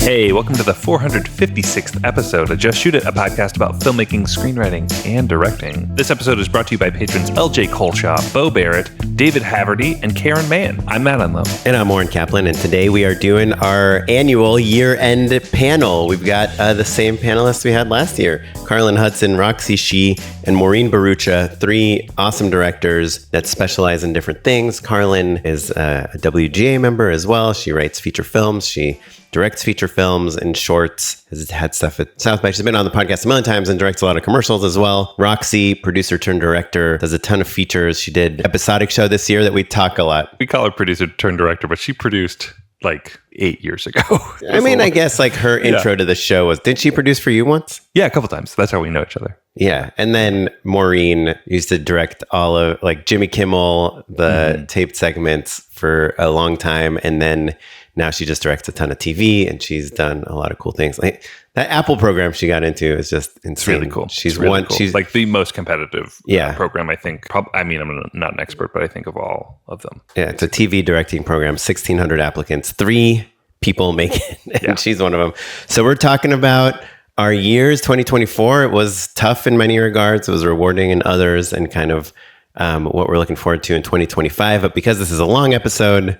Hey, welcome to the 456th episode of Just Shoot It, a podcast about filmmaking, screenwriting, and directing. This episode is brought to you by patrons LJ Colshaw, Bo Barrett, David Haverty, and Karen Mann. I'm Matt Unlow. And I'm Warren Kaplan, and today we are doing our annual year-end panel. We've got the same panelists we had last year. Carlin Hudson, Roxy Shih, and Maureen Barucha, three awesome directors that specialize in different things. Carlin is a WGA member as well. She writes feature films. She directs feature films and shorts, has had stuff at South by. She's been on the podcast a million times and directs a lot of commercials as well. Roxy, producer turned director, does a ton of features. She did an episodic show this year that we talk a lot. We call her producer turned director, but she produced like 8 years ago. I mean, I guess like her intro to the show was, didn't she produce for you once? Yeah, a couple times. That's how we know each other. Yeah. And then Maureen used to direct all of like Jimmy Kimmel, the taped segments for a long time. And then now she just directs a ton of TV and she's done a lot of cool things. Like that Apple program she got into is just insane. It's really cool. She's really cool. She's like the most competitive program, I think. I mean, I'm not an expert, but I think of all of them. Yeah, it's a TV directing program, 1,600 applicants, 3 people make it, and she's one of them. So we're talking about our years, 2024. It was tough in many regards. It was rewarding in others, and kind of what we're looking forward to in 2025. But because this is a long episode,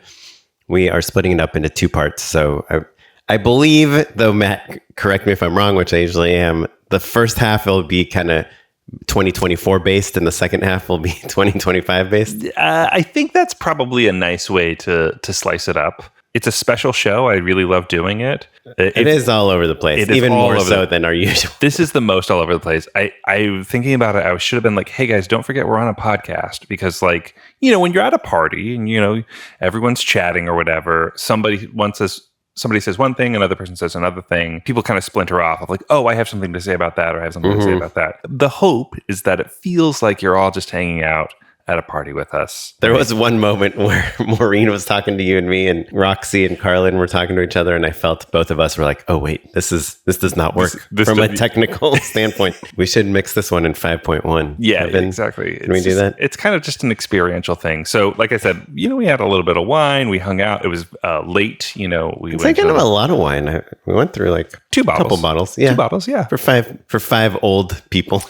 we are splitting it up into 2 parts. So I believe, though, Matt, correct me if I'm wrong, which I usually am, the first half will be kind of 2024 based and the second half will be 2025 based. I think that's probably a nice way to slice it up. It's a special show. I really love doing it. It is all over the place, even more so than our usual. This is the most all over the place. I thinking about it, I should have been like, hey guys, don't forget we're on a podcast, because like, when you're at a party and, everyone's chatting or whatever, somebody says one thing, another person says another thing. People kind of splinter off of like, oh, I have something to say about that, or I have something to say about that. The hope is that it feels like you're all just hanging out at a party with us. There was one moment where Maureen was talking to you and me, and Roxy and Carlin were talking to each other, and I felt both of us were like, oh wait, this does not work from a technical standpoint. We should mix this one in 5.1. Yeah, exactly. Can we do that? It's kind of just an experiential thing. So like I said, we had a little bit of wine, we hung out. It was late, it's like kind of a lot of wine. We went through like 2 bottles. Couple bottles. Yeah. 2 bottles, yeah. For five old people.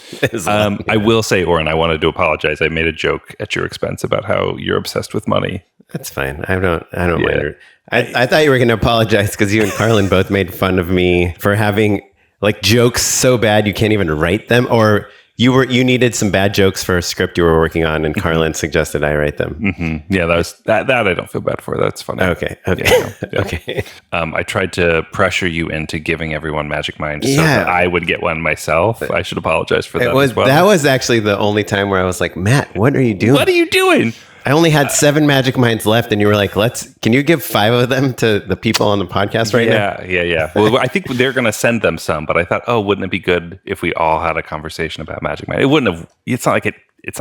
I will say, Oren, I wanted to apologize. I made a joke at your expense about how you're obsessed with money. That's fine. I don't mind it. I thought you were going to apologize because you and Carlin both made fun of me for having like jokes so bad you can't even write them, or you needed some bad jokes for a script you were working on, and Carlin suggested I write them. Mm-hmm. Yeah, that I don't feel bad for. That's funny. Okay. Yeah. Okay. I tried to pressure you into giving everyone Magic Mind so that I would get one myself. I should apologize for that as well. That was actually the only time where I was like, Matt, what are you doing? What are you doing? I only had 7 Magic Minds left, and you were like, can you give 5 of them to the people on the podcast right now? Yeah. Well, I think they're going to send them some, but I thought, wouldn't it be good if we all had a conversation about Magic Mind? It wouldn't have, it's not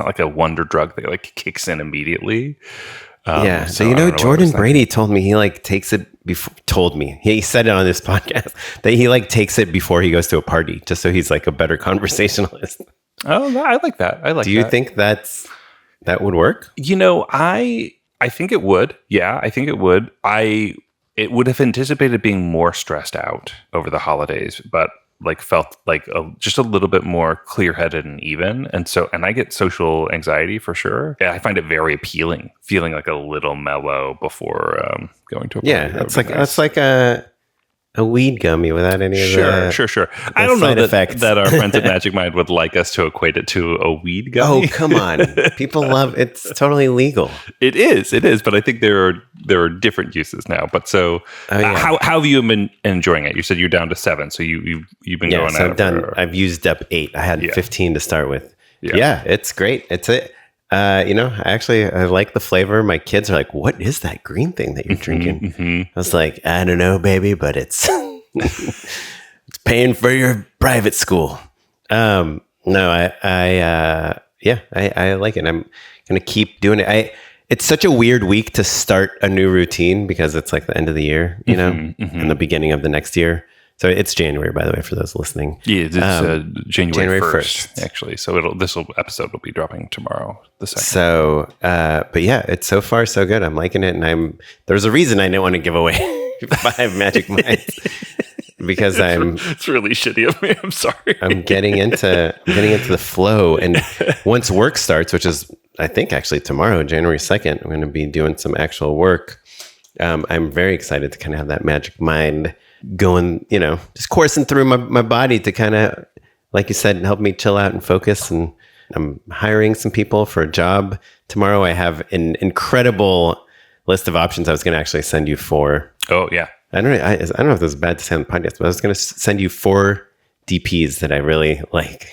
like a wonder drug that like kicks in immediately. So Jordan Brady told me he like takes it before, he said it on this podcast that he like takes it before he goes to a party, just so he's like a better conversationalist. Oh, I like that. Do you think that would work? I think it would. Yeah, I think it would. It would have anticipated being more stressed out over the holidays, but like felt like just a little bit more clear-headed and even. And I get social anxiety for sure. Yeah, I find it very appealing, feeling like a little mellow before going to a party. Yeah, that's like a weed gummy without any of the Sure. I don't know that our friends at Magic Mind would like us to equate it to a weed gummy. Oh, come on. People love it's totally legal. It is, but I think there are different uses now. But so how have you been enjoying it? You said you're down to 7, so you've been going out. I've used up 8. I had 15 to start with. Yeah, it's great. It's it. I like the flavor. My kids are like, what is that green thing that you're drinking? I was like, I don't know, baby, but it's it's paying for your private school. I like it. I'm going to keep doing it. It's such a weird week to start a new routine because it's like the end of the year, and the beginning of the next year. So it's January, by the way, for those listening. Yeah, it's January 1st, actually. So this episode will be dropping tomorrow, the 2nd. So, but yeah, it's so far so good. I'm liking it, and there's a reason I didn't want to give away 5 Magic Minds. because It's really shitty of me. I'm sorry. I'm getting into the flow, and once work starts, which is I think actually tomorrow, January 2nd, I'm going to be doing some actual work. I'm very excited to kind of have that magic mind going, just coursing through my body to kind of, like you said, help me chill out and focus. And I'm hiring some people for a job tomorrow. I have an incredible list of options I was going to actually send you 4. Oh, yeah. I don't know if this is bad to say on the podcast, but I was going to send you 4 DPs that I really like,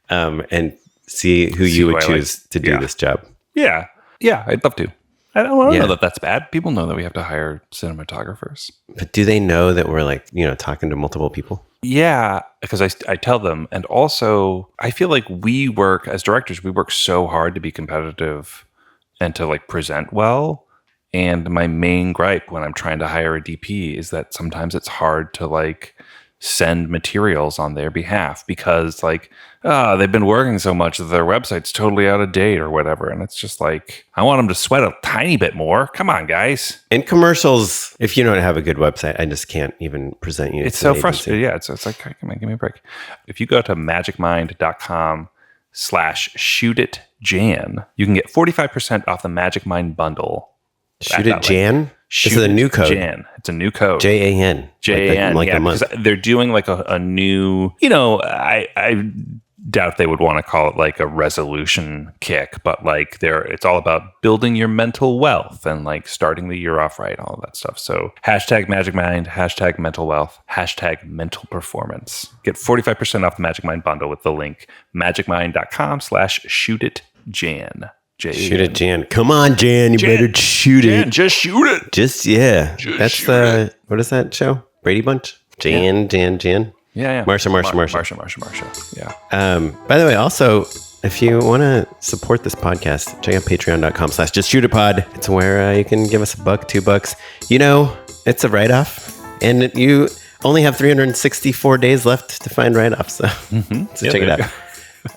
and see who you would choose to do this job. Yeah. Yeah, I'd love to. I don't know that that's bad. People know that we have to hire cinematographers. But do they know that we're talking to multiple people? Yeah, because I tell them. And also, I feel like we work, as directors, we work so hard to be competitive and to present well. And my main gripe when I'm trying to hire a DP is that sometimes it's hard to send materials on their behalf because they've been working so much that their website's totally out of date or whatever. And it's just I want them to sweat a tiny bit more. Come on, guys. In commercials, if you don't have a good website, I just can't even present you. It's so frustrating. Yeah, it's come on, give me a break. If you go to magicmind.com/shootitjan, you can get 45% off the Magic Mind bundle. Shoot it, Jan? This is a new code. Jan. It's a new code. JAN. JAN. Like a month. Because they're doing a new, I doubt they would want to call it a resolution kick, but it's all about building your mental wealth and starting the year off right, all of that stuff. So #MagicMind, #mental wealth, #mental performance. Get 45% off the Magic Mind bundle with the link magicmind.com/shootitjan. Shoot it, Jan. Come on, Jan. You better shoot Jan, it. Just shoot it. That's the, what is that show? Brady Bunch? Jan. Yeah. Marsha. Yeah. By the way, also, if you want to support this podcast, check out patreon.com/justshootitpod. It's where you can give us $1, $2. It's a write-off, and you only have 364 days left to find write-offs. So, check it out.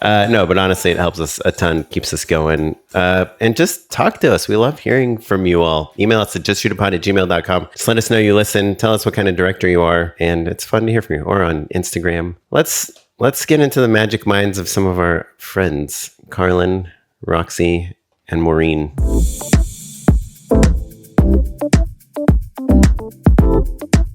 No, but honestly, it helps us a ton, keeps us going. And just talk to us. We love hearing from you all. Email us at justshootitpod@gmail.com. Just let us know you listen. Tell us what kind of director you are. And it's fun to hear from you. Or on Instagram. Let's get into the magic minds of some of our friends. Carlin, Roxy, and Maureen.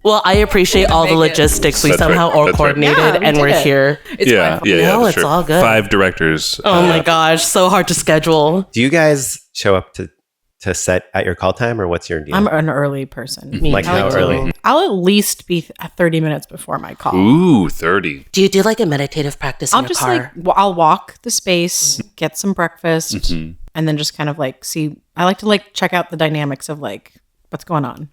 Well, I appreciate all the logistics. We somehow all coordinated, right. and we're here. It's fine. No, it's all good. 5 directors. Oh my gosh, so hard to schedule. Do you guys show up to set at your call time, or what's your deal? I'm an early person. How early? I'll at least be 30 minutes before my call. Ooh, 30. Do you do a meditative practice in your car? I'll walk the space, get some breakfast, and then just kind of see. I like to check out the dynamics of what's going on.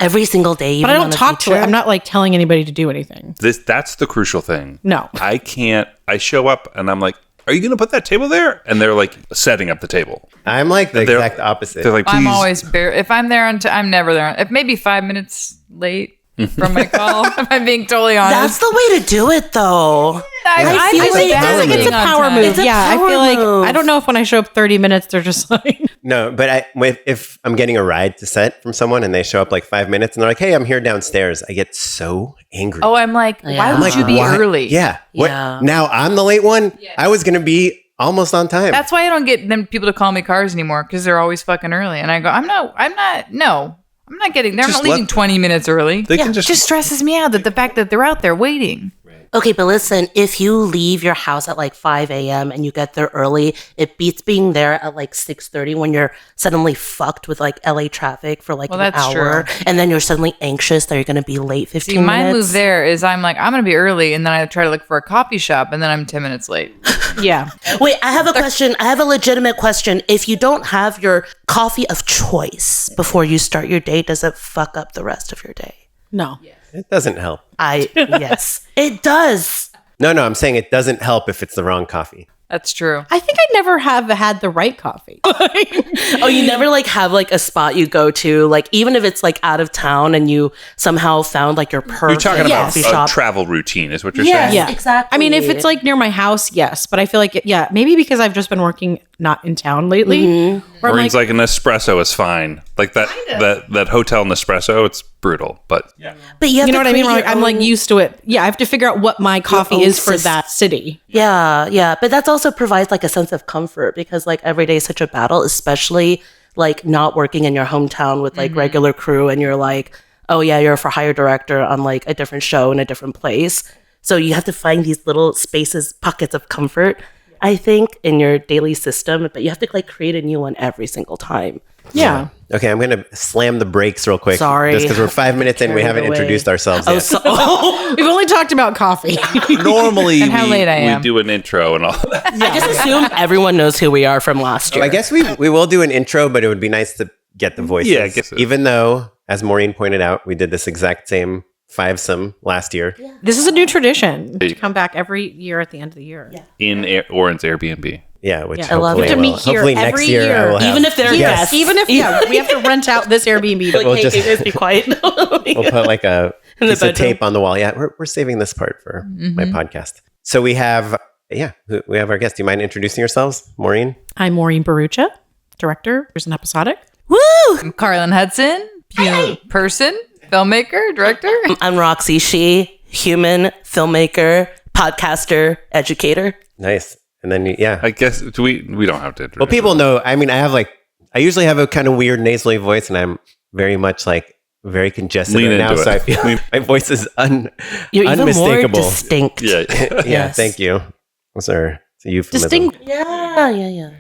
Every single day, But I don't talk to it. I'm not telling anybody to do anything. That's the crucial thing. No. I can't. I show up and I'm like, are you going to put that table there? And they're setting up the table. I'm the exact opposite. They're like, please. I'm always if I'm there I'm never there. If maybe 5 minutes late from my call, if I'm being totally honest. That's the way to do it, though. I feel like it's a power move. It's a I power feel like move. I don't know if when I show up 30 minutes, they're just No, but if I'm getting a ride to set from someone and they show up 5 minutes and they're like, hey, I'm here downstairs, I get so angry. Oh, I'm like, why I'm would you be early? Yeah. What? Yeah. Now I'm the late one? Yeah. I was going to be almost on time. That's why I don't get them people to call me cars anymore, because they're always fucking early. And I go, I'm not getting there. I'm not leaving 20 minutes early. They can It just stresses me out that the fact that they're out there waiting. Okay, but listen, if you leave your house at 5 a.m. and you get there early, it beats being there at 6:30 when you're suddenly fucked with LA traffic for an that's hour. true. And then you're suddenly anxious that you're going to be late 15 minutes. My move there is I'm like, I'm going to be early. And then I try to look for a coffee shop and then I'm 10 minutes late. yeah. Wait, I have a question. I have a legitimate question. If you don't have your coffee of choice before you start your day, does it fuck up the rest of your day? No. It doesn't help. Yes, it does. No, I'm saying it doesn't help if it's the wrong coffee. That's true. I think I never have had the right coffee. Oh, you never have a spot you go to, even if it's out of town and you somehow found your perfect You're talking about coffee a shop. travel routine is what you're Yes, saying? Yeah, exactly. I mean, if it's near my house, yes. But I feel maybe because I've just been working not in town lately. Where I'm Maureen's an espresso is fine. That hotel Nespresso, it's brutal, but But you have You know to what I mean? create Like, your I'm like own- used to it. Yeah, I have to figure out what my coffee own is for system. that city. Yeah. But that's also provides like a sense of comfort because like every day is such a battle, especially like not working in your hometown with like regular crew and you're like, oh yeah, you're a for hire director on like a different show in a different place. So you have to find these little spaces, pockets of comfort, I think, in your daily system, but you have to like create a new one every single time. Yeah. Okay, I'm going to slam the brakes real quick. Sorry. Just because we're 5 minutes in, we Carried haven't away. introduced ourselves Oh, yet. so We've only talked about coffee. normally And how late I we am. do an intro and all that. I just assume everyone knows who we are from last year. I guess we will do an intro, but it would be nice to get the voices. Yeah, I guess so. Even though, as Maureen pointed out, we did this exact same fivesome last year. This is a new tradition to come back every year at the end of the year. In Oren's Airbnb. Yeah, which I love hopefully, it. To will- meet here hopefully next every year, I year. will have Even if they're guests. guests. Even if we have to rent out this Airbnb. like, We'll hey, just- can you guys be quiet? We'll put like a In the piece of bedroom. tape on the wall. Yeah, we're saving this part for my podcast. So we have our guest. Do you mind introducing yourselves, Maureen? I'm Maureen Barucha, director. There's an episodic. Woo! I'm Carlin Hudson, person, filmmaker, director. I'm Roxy Shee, human, filmmaker, podcaster, educator. Nice. And then yeah. I guess we don't have to introduce. Well, people know. I mean, I usually have a kind of weird nasally voice, and I'm very much like very congested Lean right now. into So it. I feel my voice is You're even more unmistakable. distinct. Yeah. Yeah, Yes. thank you. Those are it's a euphemism. Distinct. Yeah.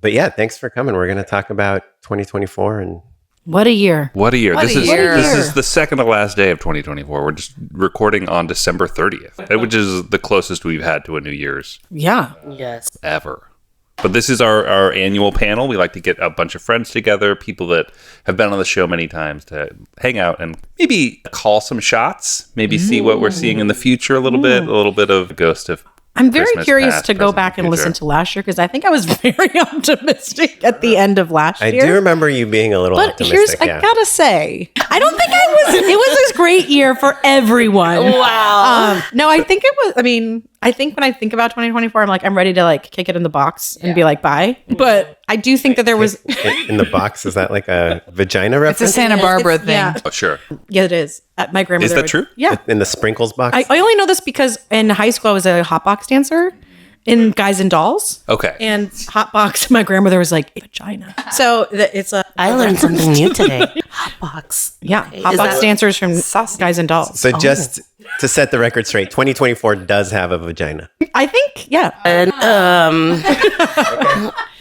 But yeah, thanks for coming. We're going to talk about 2024 and What a year. What a year. What This a is year. this is the second to last day of 2024. We're just recording on December 30th, which is the closest we've had to a New Year's Yeah. Yes. ever. But this is our annual panel. We like to get a bunch of friends together, people that have been on the show many times, to hang out and maybe call some shots, maybe see what we're seeing in the future a little bit of a ghost of I'm very Christmas curious past, to go present, back and listen future. to last year because I think I was very optimistic at the end of last I year. do remember you being a little But here's, optimistic. I gotta say, I don't think I was. It was a great year for everyone. Wow. No, I think it was. I mean, I think when I think about 2024, I'm ready to like kick it in the box and be like, bye. But I do think that there was. in the box, is that like a vagina It's a reference? Santa Barbara thing. Yeah, Oh, sure. yeah, it is. My grandmother. Is that would- true? Yeah. In the sprinkles box? I only know this because in high school I was a hotbox dancer in Guys and Dolls. Okay. And hotbox, my grandmother was like, vagina. So it's a. I learned something new today. Hotbox. Yeah, Is hotbox that- dancers from Sausage. Guys and Dolls. So just to set the record straight, 2024 does have a vagina. I think, yeah. And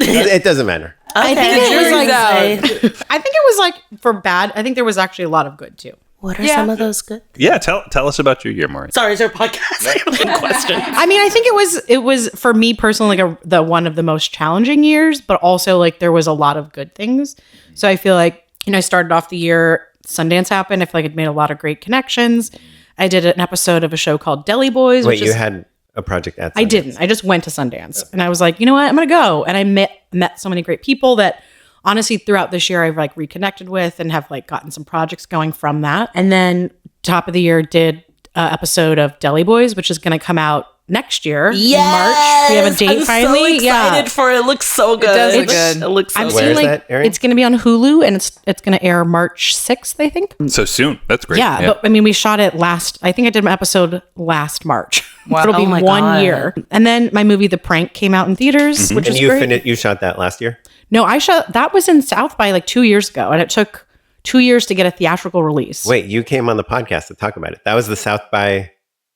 It doesn't matter. I think it was jury's like. out. I think it was like for bad. I think there was actually a lot of good too. what are Yeah. some of those good? Yeah, tell us about your year, Maureen. Sorry, is there a podcast? Question. I mean, I think it was for me personally like the one of the most challenging years, but also like there was a lot of good things. So I feel like I started off the year. Sundance happened. I feel like it made a lot of great connections. I did an episode of a show called Deli Boys. Wait, which you is, had a project at I Sundance. didn't. I just went to Sundance and I was like, you know what? I'm going to go. And I met so many great people that honestly throughout this year I've like reconnected with and have like gotten some projects going from that. And then top of the year did an episode of Deli Boys, which is going to come out next year in March. We have a date I'm finally. so excited for it. It looks so good. does look good. It looks so I'm good. Where seeing is like that airing? it's going to be on Hulu and it's going to air March 6th, I think. So soon. That's great. Yeah, but I mean, we shot it I think I did an episode last March. Wow. It'll be Oh my 1 God. year. And then my movie, The Prank, came out in theaters, which And is you great. you shot that last year? No, that was in South by like 2 years ago, and it took 2 years to get a theatrical release. Wait, you came on the podcast to talk about it. That was the South by.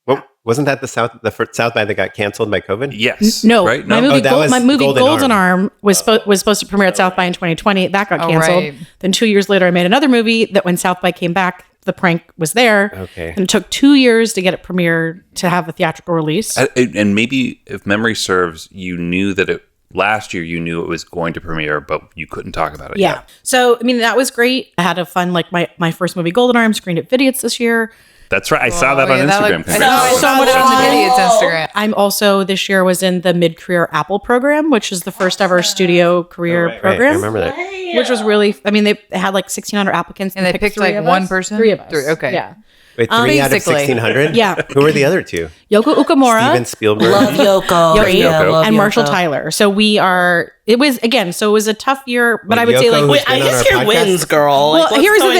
Well, wasn't that the first South by that got canceled by COVID? Yes. No, Right? my movie, Oh, that was my movie Golden Golden Arm. Arm was supposed to premiere at South by in 2020. That got Oh, canceled. right. Then 2 years later, I made another movie that when South by came back, The Prank was there. Okay. And it took 2 years to get it premiered to have a theatrical release. And maybe if memory serves, you knew that last year you knew it was going to premiere, but you couldn't talk about it Yeah. yet. So, I mean, that was great. I had a fun, like my first movie, Golden Arm, screened at Vidiots this year. That's right. I saw that on yeah, Instagram. I know. I saw it on Congratulations. the Idiot's Instagram. I'm also this year was in the mid-career Apple program, which is the first ever studio career Right, program. I remember that. which was really, I mean, they had like 1,600 applicants. And they picked three like of one us. person? Three of us. Okay. Yeah. Wait, 3 out of Basically. 1,600? Yeah. Who were the other two? Yoko Ukamura. Steven Spielberg. Love Yoko. Yoko. Yeah, love and Marshall Yoko. Tyler. So it was a tough year, but Wait, I would say Yoko, like, who's Wait, I been on just our hear podcast? wins, girl. well, Like, what's here's the going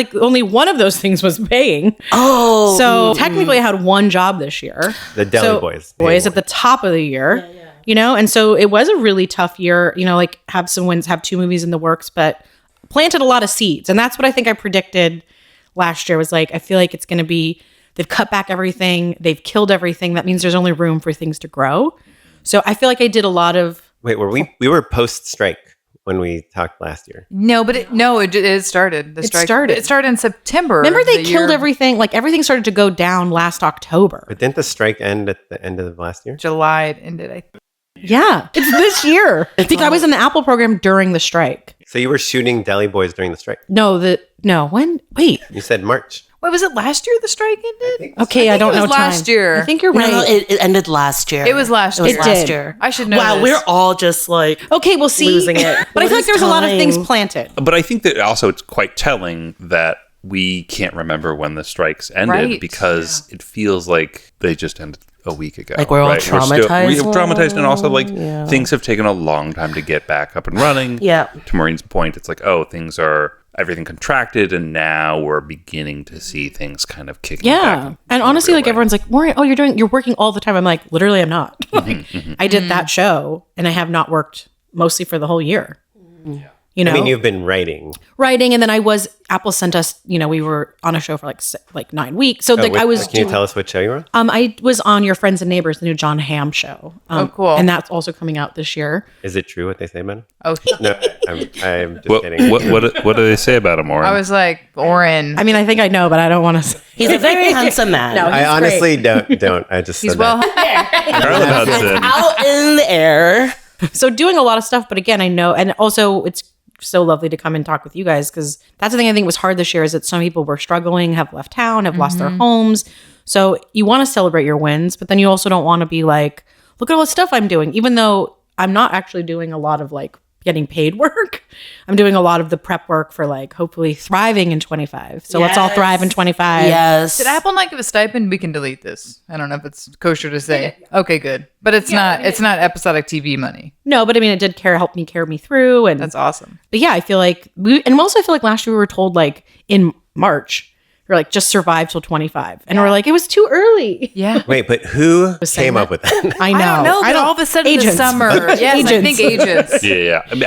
thing. on? Only one of those things was paying. Oh. So technically I had one job this year. The Deli Boys. Boys at the top of the year, you know? And so it was a really tough year, you know, like have some wins, have 2 movies in the works, but planted a lot of seeds. And that's what I think I predicted last year was like, I feel like it's going to be, they've cut back everything. They've killed everything. That means there's only room for things to grow. So I feel like I did a lot of, Wait, we were post-strike when we talked last year. No, but it started. The strike started. It started in September. remember they the killed year- everything. Like everything started to go down last October. But didn't the strike end at the end of last year? July it ended. I think. Yeah. It's this year. I think I was in the Apple program during the strike. So you were shooting Deli Boys during the strike. When? Wait. You said March. Wait, was it last year the strike ended? Okay, I don't it know was time. last year. I think you're right. No, it ended last year. It was last It was year. last did. year. I should know. Wow, this. we're all just like Okay, we'll see. losing it. But I feel like there's a lot of things Time. planted. But I think that also it's quite telling that we can't remember when the strikes ended Right. because it feels like they just ended a week ago. Like we're all traumatized. We're traumatized, and also like things have taken a long time to get back up and running. Yeah. To Maureen's point, it's like, everything contracted, and now we're beginning to see things kind of kicking back. Yeah. And honestly, like everyone's like, Maureen, you're working all the time. I'm like, literally, I'm not. Like, I did that show and I have not worked mostly for the whole year. You know, I mean, you've been writing. and then Apple sent us, you know, we were on a show for like 9 weeks. So like I was Can you tell us what show you were on? I was on Your Friends and Neighbors, the new John Hamm show. Cool. And that's also coming out this year. Is it true what they say about him? Oh, No, I'm just kidding. What do they say about him, Oren? I was like, Oren. I mean, I think I know, but I don't want to say. He's a very handsome man. No, I honestly don't. I just He's said well. that. Carlin Hudson. Out in the air. So doing a lot of stuff, but again, I know, and also it's so lovely to come and talk with you guys because that's the thing I think was hard this year is that some people were struggling, have left town, have lost their homes. So you want to celebrate your wins, but then you also don't want to be like, look at all the stuff I'm doing, even though I'm not actually doing a lot of like getting paid work. I'm doing a lot of the prep work for like hopefully thriving in 25. So let's all thrive in 25. Yes. Did Apple not give a stipend? We can delete this. I don't know if it's kosher to say. Okay, good. But it's not. It's not episodic TV money. No, but I mean, it did help me carry me through. And That's awesome. But yeah, I feel like also I feel like last year we were told like in March, we're like just survive till 25, and we're like it was too early. Yeah. Wait, but who came up with that? I know. I don't know. But all of a sudden, Agents. this summer. Yes, I think agents. Yeah. I mean,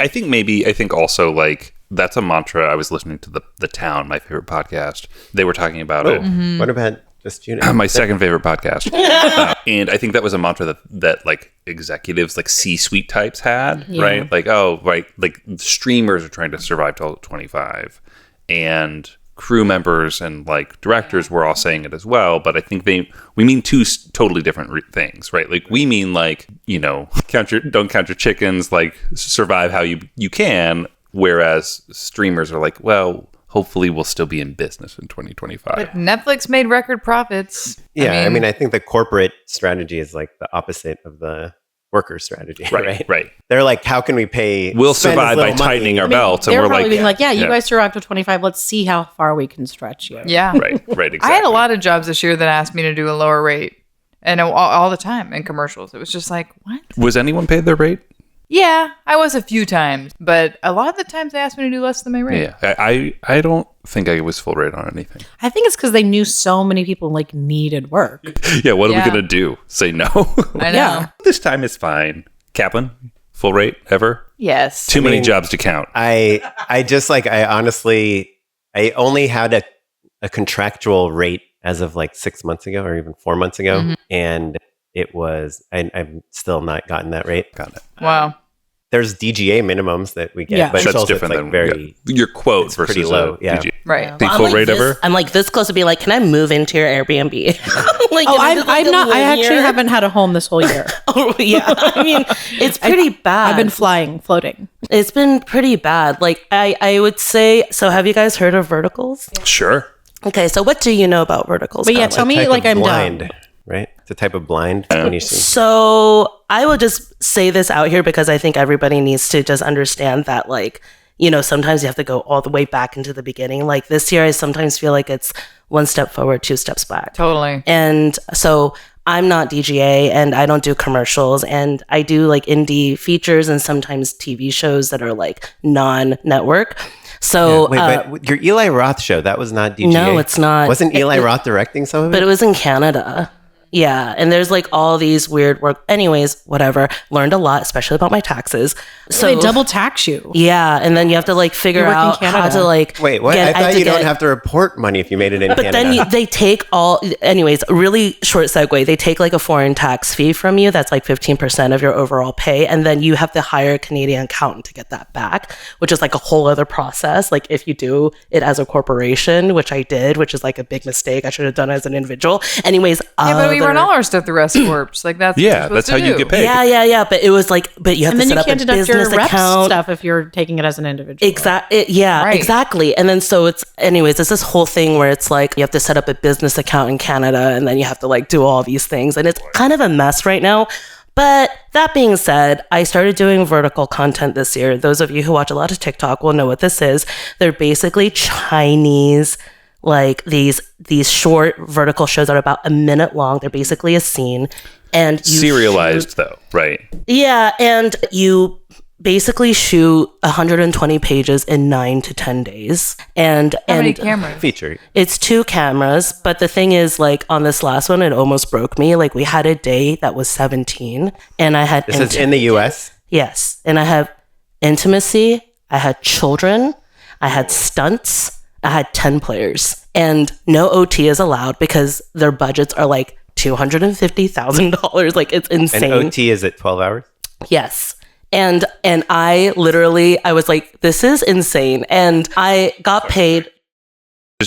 I think also like that's a mantra. I was listening to the Town, my favorite podcast. They were talking about it. What about just you? My second favorite podcast, and I think that was a mantra that like executives, like C-suite types had, right? Like, like streamers are trying to survive till 25, and crew members and like directors were all saying it as well. But I think we mean two totally different things, right? Like we mean like, you know, don't count your chickens, like survive how you can. Whereas streamers are like, well, hopefully we'll still be in business in 2025. But Netflix made record profits. Yeah, I mean, I think the corporate strategy is like the opposite of the worker strategy, right? They're like, how can we pay? We'll spend survive as by little money? tightening our belts, and They're we're probably like, being like, you guys survived to 25. Let's see how far we can stretch you. Yeah. right, exactly. I had a lot of jobs this year that asked me to do a lower rate, and all the time in commercials. It was just like, what? Was anyone paid their rate? Yeah, I was a few times, but a lot of the times they asked me to do less than my rate. Yeah, I don't think I was full rate on anything. I think it's because they knew so many people like needed work. Yeah, what are Yeah. we gonna do? Say no? I know. Yeah. This time is fine. Kaplan, full rate ever? Yes. Too many jobs to count. I only had a contractual rate as of like 6 months ago or even 4 months ago. And it was, I've still not gotten that rate. Got it. Wow. There's DGA minimums that we get, Yeah. but it's That's also different like than very, your quote it's versus pretty low, a yeah. DG. Right. The I'm full like rate this, ever? I'm like this close to be like, can I move into your Airbnb? Like, Oh, can I just, like, I'm not. I live actually here? haven't had a home this whole year. Oh, yeah. I mean, it's pretty bad. I've been floating. It's been pretty bad. Like I would say. So have you guys heard of verticals? Sure. Okay, so what do you know about verticals? But yeah, Carla? tell me type like of I'm blind, dumb. right? It's a type of blind. When you see. So I will just say this out here because I think everybody needs to just understand that like sometimes you have to go all the way back into the beginning. Like this year, I sometimes feel like it's one step forward, two steps back. Totally. And so I'm not DGA and I don't do commercials, and I do like indie features and sometimes TV shows that are like non-network. So but your Eli Roth show, that was not DGA. No, it's not. Wasn't Eli Roth directing some of it? But it was in Canada. Yeah, and there's like all these weird work. Anyways, whatever. Learned a lot, especially about my taxes. So they double tax you. Yeah, and then you have to like figure out how to like. Wait, what? I thought you don't have to report money if you made it in Canada. But then they take all. Anyways, really short segue. They take like a foreign tax fee from you. That's like 15% of your overall pay, and then you have to hire a Canadian accountant to get that back, which is like a whole other process. Like if you do it as a corporation, which I did, which is like a big mistake. I should have done it as an individual. Anyways, but we run all our stuff through S corps. Like that's that's how you get paid. Yeah. But it was like, but you have to set up a business account stuff if you're taking it as an individual. Exactly. And then so it's this whole thing where it's like you have to set up a business account in Canada, and then you have to like do all these things, and it's kind of a mess right now. But that being said, I started doing vertical content this year. Those of you who watch a lot of TikTok will know what this is. They're basically Chinese, like these short vertical shows that are about a minute long. They're basically a scene, and you serialized though, right? Yeah, and you basically shoot 120 pages in 9 to 10 days. And how many cameras? Feature. It's 2 cameras, but the thing is, like on this last one, it almost broke me. Like we had a day that was 17, and I had this is in the US. Yes, and I have intimacy. I had children. I had stunts. I had 10 players, and no OT is allowed because their budgets are like $250,000. Like it's insane. And OT is at 12 hours? Yes. And I was like, this is insane. And I got paid.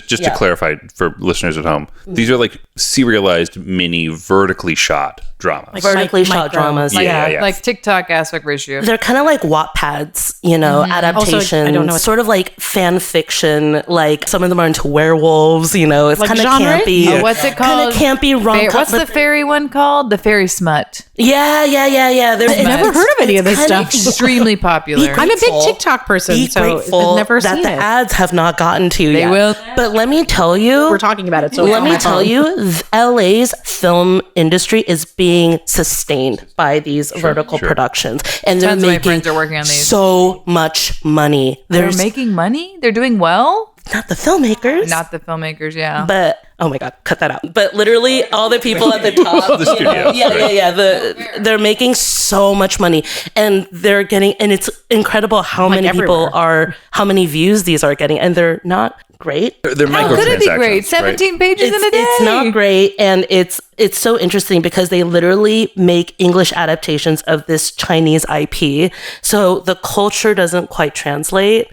Just to clarify for listeners at home, these are like serialized mini vertically shot dramas. Like vertically shot dramas. Yeah. Like TikTok aspect ratio. They're kind of like Wattpads, adaptations. Also, I don't know sort of like fan fiction. Like some of them are into werewolves, It's Like kind of genre? campy. What's it called? Kind of campy rom-com. What's the fairy one called? The fairy smut. Yeah. I've never heard of any of this stuff. Extremely popular. I'm a big TikTok person, Be so grateful I've never that seen the it. ads have not gotten to you They yet. will. But let me tell you. We're talking about it. So Let me tell you, LA's film industry is being sustained by these vertical productions, and they're Tons of my making friends are working on these. so much money. They're making money? They're doing well? not the filmmakers, Not the filmmakers, yeah. but oh my god, cut that out. But literally, all the people at the top, The studios, right. they're making so much money, and they're getting, and it's incredible how many people how many views these are getting, and they're not great. They're How could it be great? microtransactions, 17 pages in a day. It's not great, and it's so interesting because they literally make English adaptations of this Chinese IP, so the culture doesn't quite translate,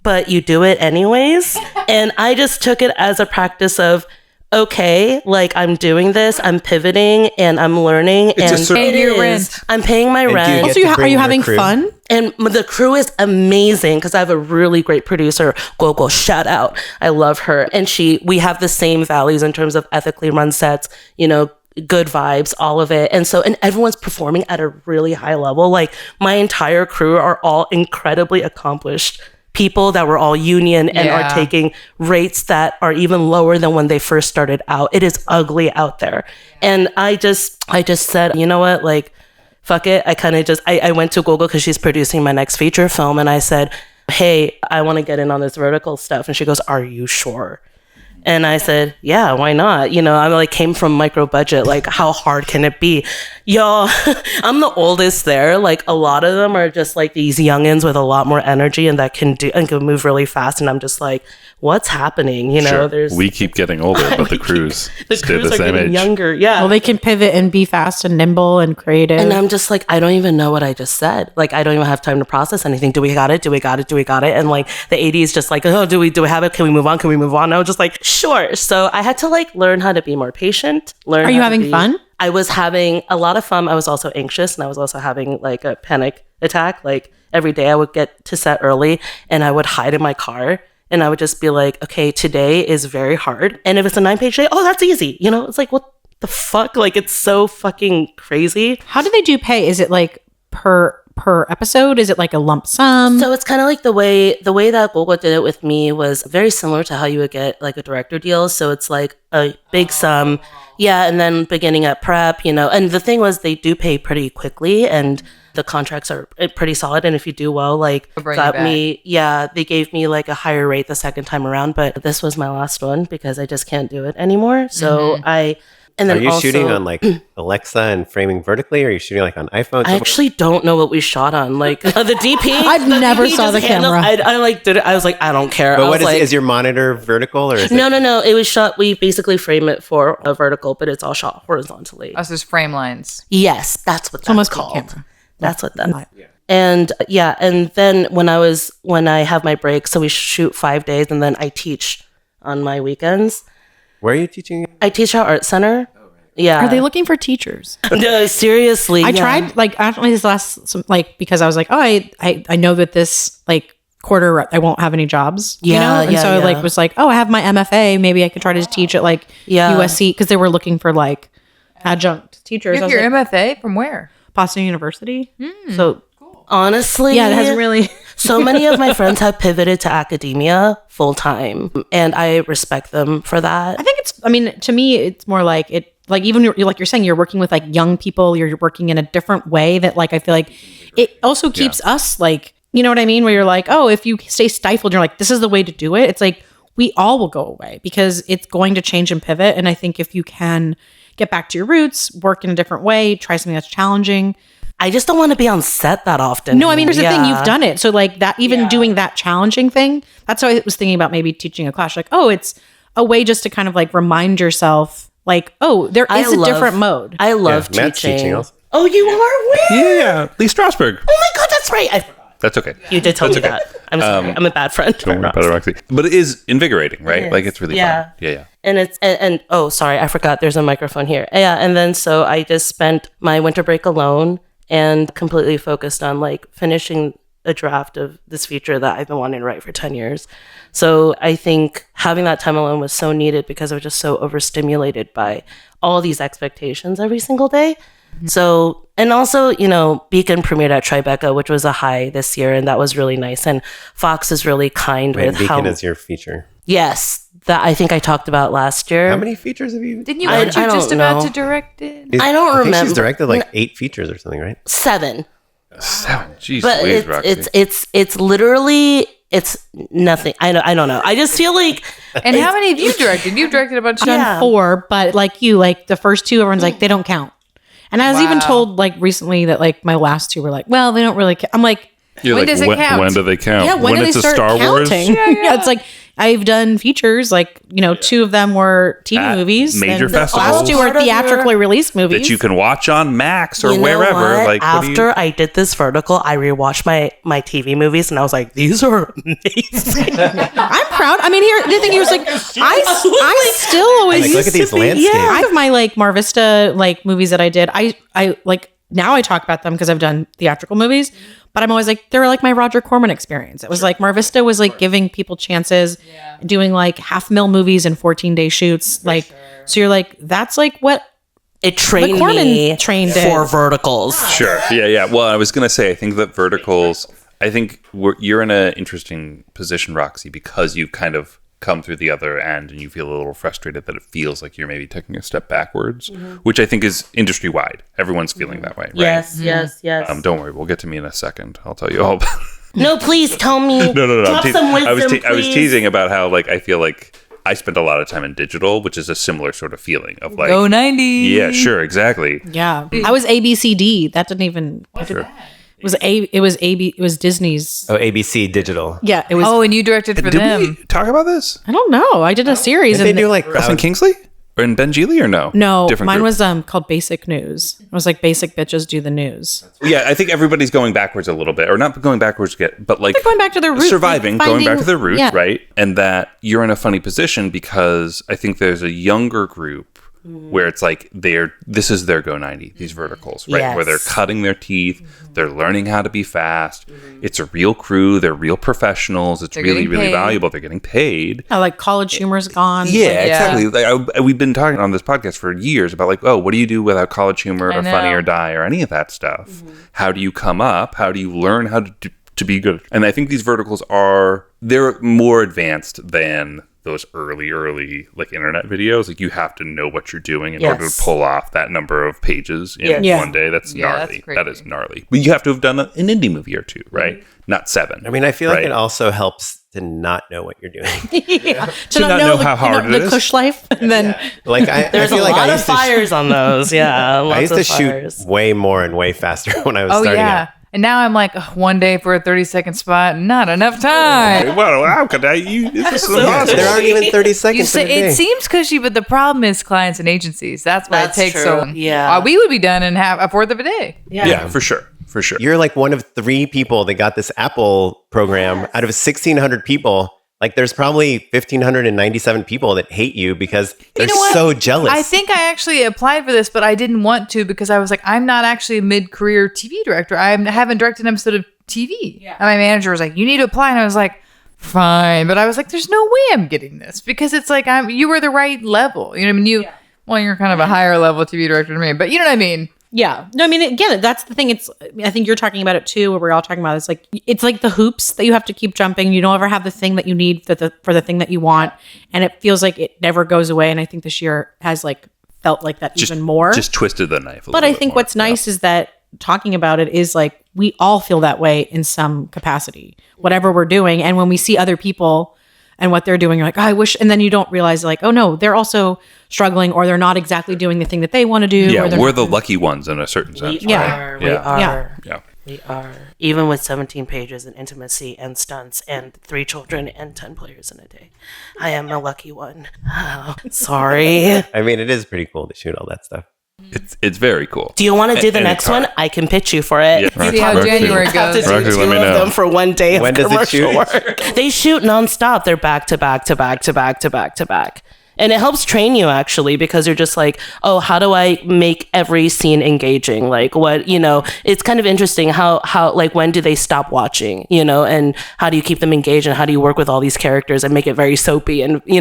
but you do it anyways. And I just took it as a practice of, okay, like I'm doing this, I'm pivoting, and I'm learning, and Paying your rent. I'm paying my do you rent. get Also, to are bring you your having crew? fun? And the crew is amazing because I have a really great producer, Gogo, shout out. I love her. And we have the same values in terms of ethically run sets, good vibes, all of it. And everyone's performing at a really high level. Like my entire crew are all incredibly accomplished people that were all union and are taking rates that are even lower than when they first started out. It is ugly out there. And I just said, you know what, like, fuck it. I went to Google because she's producing my next feature film. And I said, hey, I want to get in on this vertical stuff. And she goes, are you sure? And I said, yeah, why not? I like came from micro budget. Like, how hard can it be? Y'all, I'm the oldest there. Like, a lot of them are just like these youngins with a lot more energy and that can move really fast. And I'm just like, what's happening? Sure. We keep getting older, but the crews stay the are same getting age. younger. Yeah. Well, they can pivot and be fast and nimble and creative. And I'm just like, I don't even know what I just said. Like, I don't even have time to process anything. Do we got it? And like the 80s just like, oh, do we have it? Can we move on? I was just like, sure. So I had to like learn how to be more patient. Are you having fun? I was having a lot of fun. I was also anxious, and I was also having like a panic attack. Like every day I would get to set early and I would hide in my car. And I would just be like, okay, today is very hard. And if it's a 9-page day, oh, that's easy. It's like, what the fuck? Like, it's so fucking crazy. How do they do pay? Is it like per per episode? Is it like a lump sum? So it's kind of like the way that Gogo did it with me was very similar to how you would get like a director deal. So it's like a big sum. Yeah. And then beginning at prep, and the thing was they do pay pretty quickly and the contracts are pretty solid. And if you do well, like they gave me like a higher rate the second time around, but this was my last one because I just can't do it anymore. So and then are you also, shooting on like Alexa and framing vertically, or are you shooting like on iPhones? I actually don't know what we shot on. Like the DP, I've never saw the camera. I like did it. I was like, I don't care. But what is your monitor vertical or is No. It was shot. We basically frame it for a vertical, but it's all shot horizontally. Us as frame lines. Yes, that's what that's almost called. camera. That's what that. And and then when I have my break, so we shoot 5 days, and then I teach on my weekends. Where are you teaching? I teach at Art Center. Yeah. Are they looking for teachers? No, seriously. I tried like actually this last because I was like, oh, I know that this like quarter I won't have any jobs. And so I was like, oh, I have my MFA. Maybe I could try to teach at like USC because they were looking for like adjunct teachers. You have your MFA from where? Boston University. So honestly, it hasn't really. So many of my friends have pivoted to academia full time, and I respect them for that. I think to me, it's more like it. Like even like you're saying, you're working with like young people. You're working in a different way that like I feel like it also keeps us like, you know what I mean? Where you're like, oh, if you stay stifled, you're like, this is the way to do it. It's like we all will go away because it's going to change and pivot. And I think if you can get back to your roots, work in a different way, try something that's challenging. I just don't want to be on set that often. No, I mean, here's the thing. You've done it. So like that, even doing that challenging thing, that's how I was thinking about maybe teaching a class. Like, oh, it's a way just to kind of like remind yourself like, oh, there is a different mode. I love teaching. Matt's teaching also. Oh, you are? Where? Yeah. Lee Strasberg. Oh my God, that's right. I forgot. That's okay. You did tell me that. I'm sorry. I'm a bad friend. Don't worry about it, Roxy. But it is invigorating, right? Like it's really fun. Yeah. And it's and oh, sorry, I forgot. There's a microphone here. Yeah, and then so I just spent my winter break alone and completely focused on like finishing a draft of this feature that I've been wanting to write for 10 years. So I think having that time alone was so needed because I was just so overstimulated by all these expectations every single day. So, and also, Beacon premiered at Tribeca, which was a high this year, and that was really nice. And Fox is really kind with Beacon how... is your feature. Yes, that I think I talked about last year. How many features have you... Didn't you, weren't you just about to direct it? I don't remember. She's directed like 8 features or something, right? 7. 7. Jeez, But Louise, Roxy. it's literally... It's nothing. I don't know. I just feel like... And how many have you directed? You've directed a bunch. I've done 4, but like you, like the first 2, everyone's like, they don't count. And I was even told like recently that like my last 2 were like, well, they don't really count. I'm like... When does it count? When do they count? Yeah, when do they start Star counting? Wars? Yeah, it's like I've done features, like 2 of them were TV movies. Major and festivals. The last 2 are theatrically released movies That you can watch on Max or You know wherever. what? Like After I did this vertical, I rewatched my TV movies and I was like, these are amazing. I'm proud. I mean, here the thing is like I still always Like, look at these landscapes. I have my like Mar Vista like movies that I did. I like now I talk about them because I've done theatrical movies. But I'm always like, they're like my Roger Corman experience. It was like Mar Vista was like giving people chances, doing like $500,000 movies in 14-day shoots. Like, so you're like, that's like what It trained Corman me trained for it. verticals. Sure. Yeah. Well, I was going to say, I think that verticals, you're in an interesting position, Roxy, because you've kind of come through the other end and you feel a little frustrated that it feels like you're maybe taking a step backwards, which I think is industry wide. Everyone's feeling that way, right? Yes. Don't worry. We'll get to me in a second. I'll tell you all about it. No, please tell me. No. Drop some wisdom, I was please. teasing about how like I feel like I spent a lot of time in digital, which is a similar sort of feeling of like Go 90s. Yeah, sure, exactly. Yeah. I was ABCD. That didn't even it was Disney's. Oh, ABC Digital. Yeah, it was. Oh, and you directed for Did them. we talk about this? I don't know. I did a series. Did they do like Russ and Kingsley? Or in Ben Geely or no? No, Different mine group? was called Basic News. It was like basic bitches do the news. Yeah, I think everybody's going backwards a little bit, or not going backwards yet, but like They're going back to their roots, surviving, like going back finding- to their roots, yeah. right? And that you're in a funny position because I think there's a younger group where it's like this is their Go 90, these verticals, right? Where they're Yes. cutting their teeth, they're learning how to be fast. It's a real crew, they're real professionals. It's They're really, getting really paid. valuable. They're getting paid. Like college humor's gone. Yeah, exactly. Like, we've been talking on this podcast for years about like, oh, what do you do without college humor I or Funny know. or Die or any of that stuff? How do you come up? How do you learn how to be good? And I think these verticals they're more advanced than those early like internet videos. Like you have to know what you're doing in order Yes. to pull off that number of pages in Yes. Yeah. one day. That's Yeah, that's gnarly. crazy. That is gnarly. But you have to have done an indie movie or two, right? Not 7. I mean, I feel like Right. it also helps to not know what you're doing. To not know how hard it the is. Kush life, and then Like I There's feel a like lot I of used to fires on those. Yeah, I lots used of to fires. shoot way more and way faster when I was Oh starting yeah. out. And now I'm like, "Ugh, one day for a 30-second spot, not enough time. Well, how could I? This is Yeah, impossible. there aren't even 30 You seconds in say a day. it seems cushy, but the problem is clients and agencies. That's why That's it takes true. so long. Yeah. We would be done in a fourth of a day. Yeah, for sure. For sure. You're like one of 3 people that got this Apple program out of 1,600 people. Like there's probably 1,597 people that hate you because they're know what? so jealous. I think I actually applied for this, but I didn't want to because I was like, I'm not actually a mid-career TV director. I haven't directed an episode of TV. Yeah. And my manager was like, you need to apply. And I was like, fine. But I was like, there's no way I'm getting this because it's like, you were the right level. You know what I mean? Well, you're kind of a higher level TV director than me, but you know what I mean? yeah. No, I mean, again, that's the thing. I think you're talking about it too, where we're all talking about it. It's like the hoops that you have to keep jumping. You don't ever have the thing that you need for the thing that you want, and it feels like it never goes away. And I think this year has like felt like that even more. Just twisted the knife. But I think what's nice is that talking about it is like we all feel that way in some capacity, whatever we're doing. And when we see other people and what they're doing, you're like, oh, I wish. And then you don't realize like, oh no, they're also struggling, or they're not exactly doing the thing that they want to do. Yeah, or they're we're not- the lucky ones in a certain sense. We Yeah. are. Yeah. We are. Yeah. Yeah. We are. Even with 17 pages and intimacy and stunts and 3 children and 10 players in a day. I am a lucky one. Oh, sorry. I mean, it is pretty cool to shoot all that stuff. It's very cool. Do you want to do the And next it's hard. one? I can pitch you for it. Yeah, See how Roxy, January Have to goes. do Roxy, 2 let me of know. them for one day of When does it commercial shoot? work. They shoot nonstop. They're back to back to back to back to back to back. And it helps train you actually because you're just like, oh, how do I make every scene engaging? Like what, it's kind of interesting how like when do they stop watching, and how do you keep them engaged and how do you work with all these characters and make it very soapy and, try Do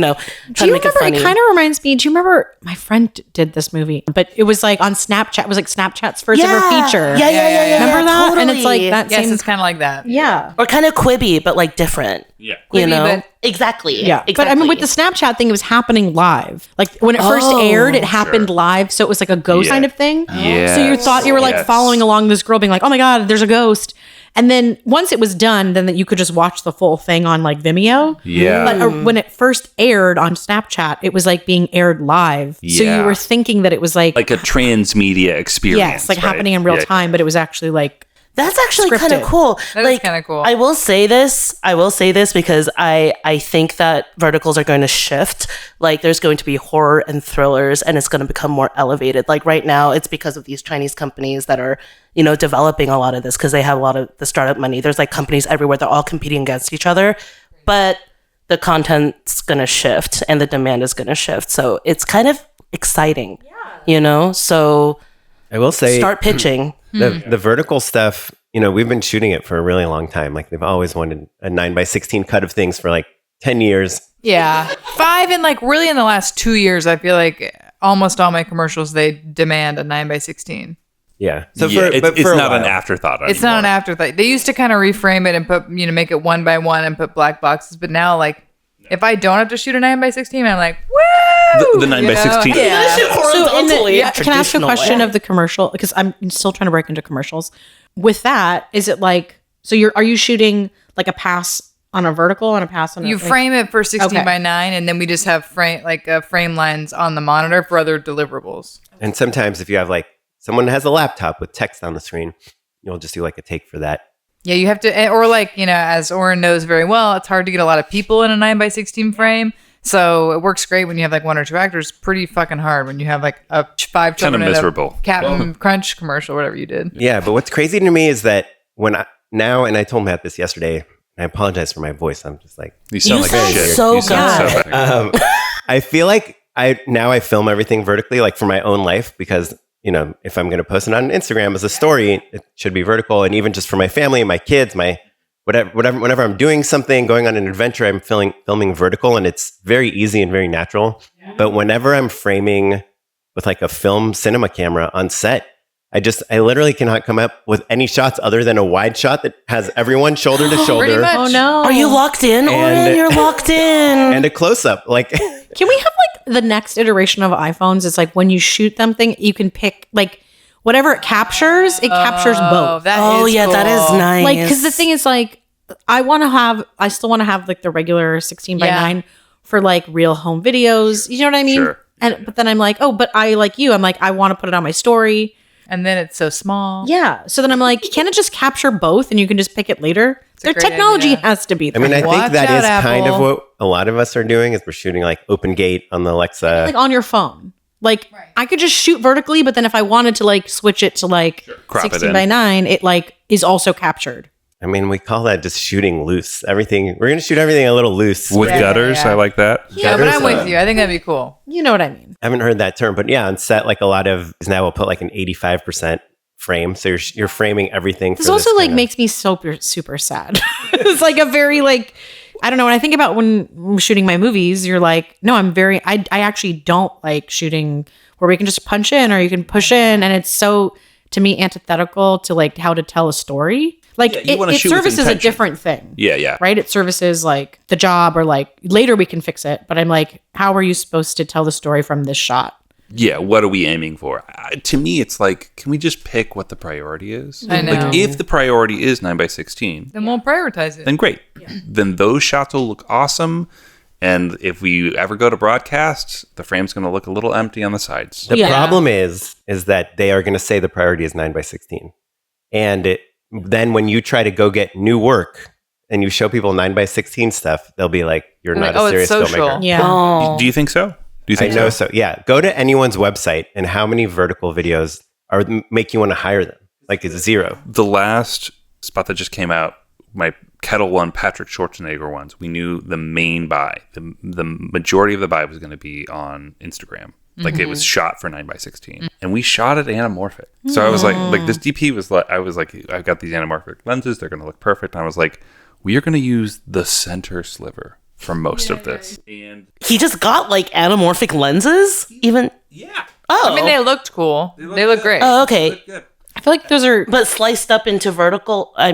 to you make it remember? funny. It kind of reminds me. Do you remember my friend did this movie, but it was like on Snapchat. It was like Snapchat's first ever feature. Yeah. Remember that? And it's like totally. that Yes, same. it's kind of like that. Yeah. Or kind of Quibi, but like different. Yeah. Quibi, but- Exactly. Yeah. Exactly. But I mean, with the Snapchat thing, it was happening live. Like when it first aired, it happened live. So it was like a ghost Yeah. kind of thing. Yes. So you were like Yes. following along this girl being like, oh my God, there's a ghost. And then once it was done, then you could just watch the full thing on like Vimeo. Yeah. But when it first aired on Snapchat, it was like being aired live. So Yeah. you were thinking that it was like Like a transmedia experience. yes, like right? happening in real Yeah. time, but it was actually like That's actually kind of Scripted. cool. That is kinda cool. I will say this because I think that verticals are going to shift. Like there's going to be horror and thrillers and it's going to become more elevated. Like right now it's because of these Chinese companies that are, developing a lot of this because they have a lot of the startup money. There's like companies everywhere. They're all competing against each other, but the content's going to shift and the demand is going to shift. So it's kind of exciting, So I will say start pitching. the vertical stuff, we've been shooting it for a really long time. Like they've always wanted a 9:16 cut of things for like 10 years. Yeah. 5 and like really in the last 2 years, I feel like almost all my commercials, they demand a 9:16. Yeah. So Yeah, it's for a not an while. afterthought It's not an anymore. afterthought. They used to kind of reframe it and put, make it 1 by 1 and put black boxes. But now, like, if I don't have to shoot a 9:16, I'm like, woo! The 9:16. Yeah. So can I ask a traditional question way. of the commercial? Because I'm still trying to break into commercials. With that, is it like are you shooting like a pass on a vertical and a pass on You like, frame it for 16 Okay. by 9, and then we just have frame lines on the monitor for other deliverables. And sometimes if you have like someone has a laptop with text on the screen, you'll just do like a take for that. Yeah, you have to, or like, as Oren knows very well, it's hard to get a lot of people in a 9:16 frame. So it works great when you have like 1 or 2 actors. Pretty fucking hard when you have like a 5 children and miserable. a Captain Crunch commercial, whatever you did. Yeah, but what's crazy to me is that and I told Matt this yesterday, and I apologize for my voice. I'm just like, You sound like sound shit. so You sound good. so bad. I feel like I film everything vertically, like for my own life, because if I'm going to post it on Instagram as a story, it should be vertical. And even just for my family, my kids, my whatever, whenever I'm doing something, going on an adventure, I'm filming vertical, and it's very easy and very natural. Yeah. But whenever I'm framing with like a film cinema camera on set, I literally cannot come up with any shots other than a wide shot that has everyone shoulder to shoulder. Oh no! Are you locked in, Oren? You're locked in. And a close up, like. Can we have like the next iteration of iPhones? It's like when you shoot something, you can pick like whatever it captures. It captures both. That is cool. That is nice. Like, because the thing is, like, I still want to have like the regular 16:9 for like real home videos. You know what I mean? Sure. But then I'm like, oh, but I like you. I'm like, I want to put it on my story. And then it's so small. Yeah. So then I'm like, can it just capture both and you can just pick it later? Their technology has to be there. I mean, I think that is Apple. kind of what a lot of us are doing is we're shooting like open gate on the Alexa. Like on your phone. Like I could just shoot vertically, but then if I wanted to like switch it to like 16:9, it like is also captured. I mean, we call that just shooting loose. Everything. We're going to shoot everything a little loose. With gutters. I like that. Yeah, but I'm with you. I think that'd be cool. You know what I mean? I haven't heard that term, but yeah, on set, like a lot of now we'll put like an 85% frame. So you're framing everything. This also like makes me super sad. It's like a very like, I don't know. When I think about when I'm shooting my movies, you're like, no, I actually don't like shooting where we can just punch in or you can push in. And it's so, to me, antithetical to like how to tell a story. Like it services a different thing. Yeah. Right? It services like the job or like later we can fix it. But I'm like, how are you supposed to tell the story from this shot? Yeah, what are we aiming for? To me, it's like, can we just pick what the priority is? I know. Like, if the priority is 9:16, then we'll prioritize it. Then great. Yeah. Then those shots will look awesome. And if we ever go to broadcast, the frame's going to look a little empty on the sides. The problem is that they are going to say the priority is 9:16, and then when you try to go get new work and you show people 9:16 stuff, they'll be like, "You're not a serious filmmaker." Yeah. Do you think so? I know so. Yeah. Go to anyone's website and how many vertical videos make you want to hire them? Like it's 0. The last spot that just came out, my Kettle One, Patrick Schwarzenegger ones, we knew the main buy. The majority of the buy was going to be on Instagram. Like it was shot for 9:16. And we shot it anamorphic. So I was like this DP was like, I've got these anamorphic lenses. They're going to look perfect. And I was like, we are going to use the center sliver for most of this. And he just got like anamorphic lenses? Even? Yeah. Oh. I mean, they looked cool. They look great. Oh, okay. I feel like those are... But sliced up into vertical? I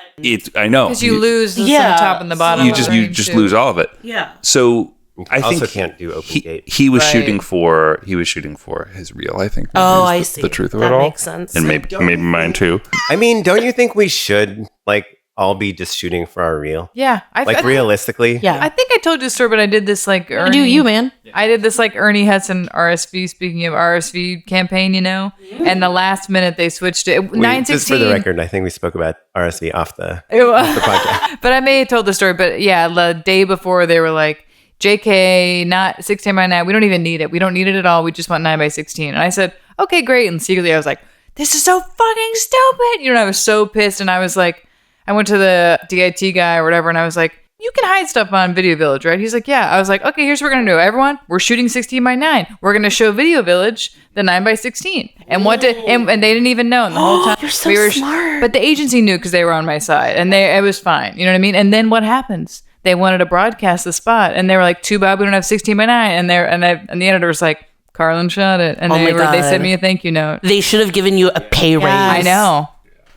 know. Because you lose the top and the bottom. You just lose all of it. Yeah. So I also think can't do open gate. He was shooting for his reel, I think. I see. The truth of that it all. Makes sense. And maybe mine too. I mean, don't you think we should like all be just shooting for our reel? Yeah. Realistically? Yeah. I think I told you a story, but I did this like Ernie. Do you, man? I did this like Ernie Hudson RSV, speaking of RSV campaign, and the last minute they switched it. 9:16. Just for the record, I think we spoke about RSV off the podcast. But I may have told the story, but yeah, the day before they were like, JK, not 16:9. We don't even need it. We don't need it at all. We just want 9:16. And I said, okay, great. And secretly I was like, this is so fucking stupid. I was so pissed. And I was like, I went to the DIT guy or whatever, and I was like, you can hide stuff on Video Village, right? He's like, yeah. I was like, okay, here's what we're going to do. Everyone, we're shooting 16:9. We're going to show Video Village the 9:16. And and they didn't even know. And the whole time you're so smart. But the agency knew because they were on my side, and it was fine. You know what I mean? And then what happens? They wanted to broadcast the spot, and they were like, too bad we don't have 16:9. And the editor was like, Carlin shot it. And they sent me a thank you note. They should have given you a pay raise. I know.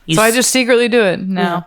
So I just secretly do it now. Yeah.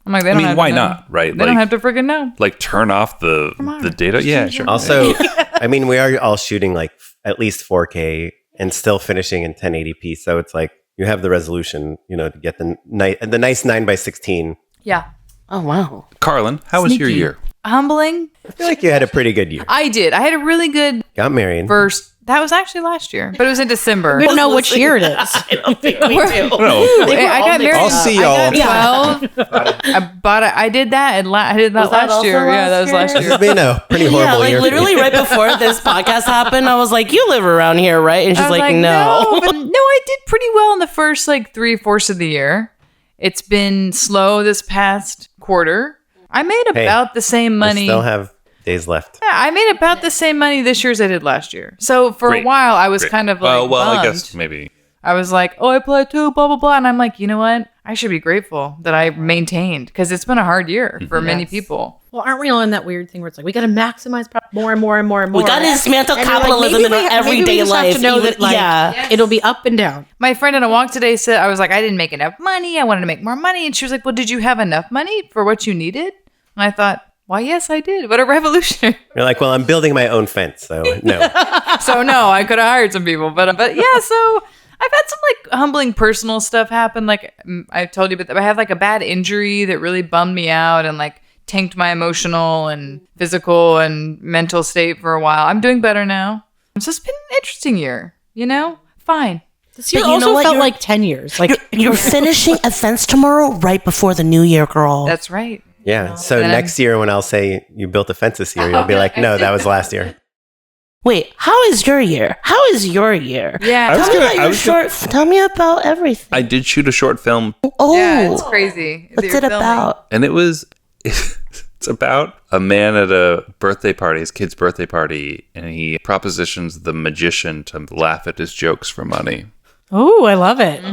I'm like, why not? Right? They don't have to freaking know. Like, turn off the data. Yeah, sure. Also, I mean, we are all shooting like at least 4K and still finishing in 1080p. So it's like you have the resolution, to get the nice 9:16. Yeah. Oh wow. Carlin, how was your year? Humbling. I feel like you had a pretty good year. I did. I had a really good Got married. first. That was actually last year, but it was in December. We don't know which year it is. I don't think we do. I got married. I'll see y'all. I got 12. I did that. I did that last year. Yeah, that was last year. It's been a pretty horrible year. Literally right before this podcast happened, I was like, "You live around here, right?" And she's like, "No." No, I did pretty well in the first like 3/4 of the year. It's been slow this past quarter. I made about the same money. We still have days left. Yeah, I made about the same money this year as I did last year. So for a while, I was kind of like, well, I bummed. guess maybe. I was like, oh, I plateaued, blah, blah, blah. And I'm like, you know what? I should be grateful that I maintained because it's been a hard year for many people. Well, aren't we all in that weird thing where it's like we got to maximize more and more and more and more? We got to dismantle And you're like, capitalism maybe in our maybe we everyday just life. have to know even- that, like, yeah. it'll be up and down. My friend on a walk today said, I was like, I didn't make enough money. I wanted to make more money. And she was like, well, did you have enough money for what you needed? And I thought, why, yes, I did. What a revolutionary. You're like, well, I'm building my own fence, so no. So no, I could have hired some people, but yeah. So I've had some like humbling personal stuff happen. Like I told you, but I had like a bad injury that really bummed me out and like tanked my emotional and physical and mental state for a while. I'm doing better now. So it's been an interesting year. Fine. This year But you know also what? felt You're- like 10 years. Like You're finishing events tomorrow right before the new year, girl. That's right. Yeah. So And next year when I'll say you built a fence this year, you'll be like, no, that was last year. Wait, how is your year? How is your year? Yeah. I was Tell me gonna- about I your was short. Tell me about everything. I did shoot a short film, Oh, Yeah, it's crazy. that what's you're it filming. about? and it was it's about a man at a birthday party, his kid's birthday party, and he propositions the magician to laugh at his jokes for money. oh, I love it.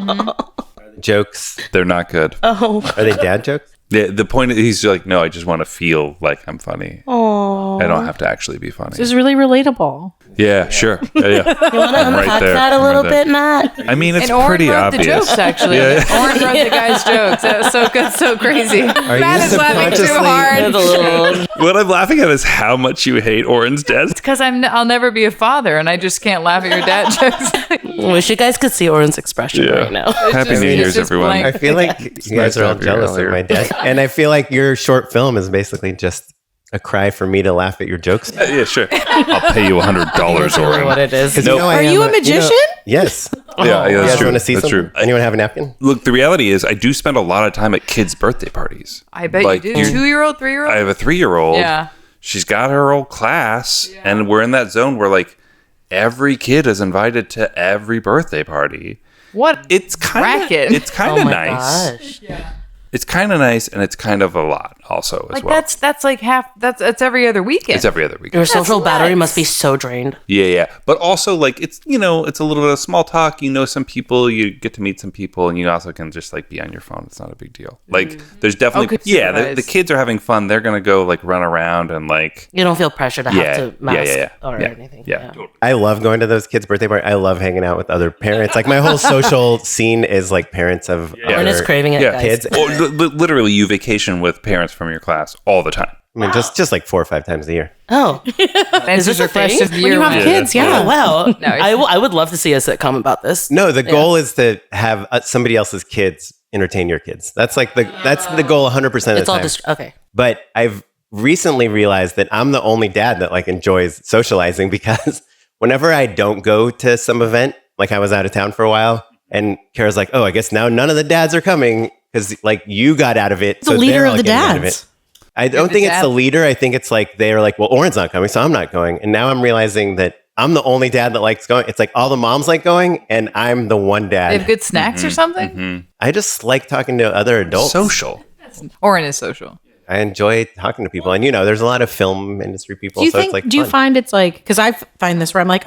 Jokes. They're not good. Oh, Are they dad jokes? The point is, he's like, no, I just want to feel like I'm funny. oh. I don't have to actually be funny. This is really relatable. Yeah, sure. Yeah. You want to I'm right unpack there. that a I'm little right there. bit, Matt? I mean, it's And Oren pretty wrote obvious. the jokes, actually. Yeah. Oren wrote the guy's jokes. That was so good, so crazy. Matt you is laughing too subconsciously- hard. What I'm laughing at is how much you hate Oren's dad. Because I'll never be a father, and I just can't laugh at your dad jokes. Wish you guys could see Oren's expression Yeah. right now. Happy just- New it's Year's, just everyone. blank. I feel like you nice guys to are all have you jealous all of here. my dad. And I feel like your short film is basically just a cry for me to laugh at your jokes. Yeah, sure. I'll pay you $100, Oren. it is. 'Cause Nope. I Are am you a magician? Yes. Yeah, You that's guys true. want to see That's some? true. Anyone have a napkin? Look, the reality is, I do spend a lot of time at kids' birthday parties. I bet Like, you do. 2-year-old, 3-year-old? I have a 3-year-old. Yeah. She's got her old class, and we're in that zone where like every kid is invited to every birthday party. What? It's kind Racket. of it's kind Oh of my nice. gosh. It's kind of nice, and it's kind of a lot also as Like well. that's like half. That's every other weekend. It's every other week. Your social battery nuts. must be so drained. Yeah. But also, like, it's, it's a little bit of small talk. You know some people, you get to meet some people, and you also can just, like, be on your phone. It's not a big deal. Like, there's definitely, good the supervise. kids are having fun. They're going to go, like, run around and, like, You don't feel pressure to Yeah, have to mask yeah. or Yeah, anything. yeah. I love going to those kids' birthday parties. I love hanging out with other parents. Like my whole social scene is like parents of Oren is other craving it, yeah. guys. kids. Or, literally, you vacation with parents from your class all the time. I mean, just like 4 or 5 times a year. Oh, Answers this a your question thing? of the When year you have one. kids, yeah. wow. No, it's- I would love to see a sitcom about this. No, the goal is to have somebody else's kids entertain your kids. That's like that's the goal 100% of the It's all time. just okay. But I've recently realized that I'm the only dad that like enjoys socializing because whenever I don't go to some event, like I was out of town for a while, and Kara's like, "Oh, I guess now none of the dads are coming because like you got out of it." The leader of the dads. I don't the think it's dad. the leader. I think it's like they're like, "Well, Oren's not coming, so I'm not going." And now I'm realizing that I'm the only dad that likes going. It's like all the moms like going, and I'm the one They have dad. good snacks or something. I just like talking to other adults. Social. Oren is social. I enjoy talking to people, and there's a lot of film industry people. Do you so think? it's like Do you fun. find it's like? Because I find this where I'm like,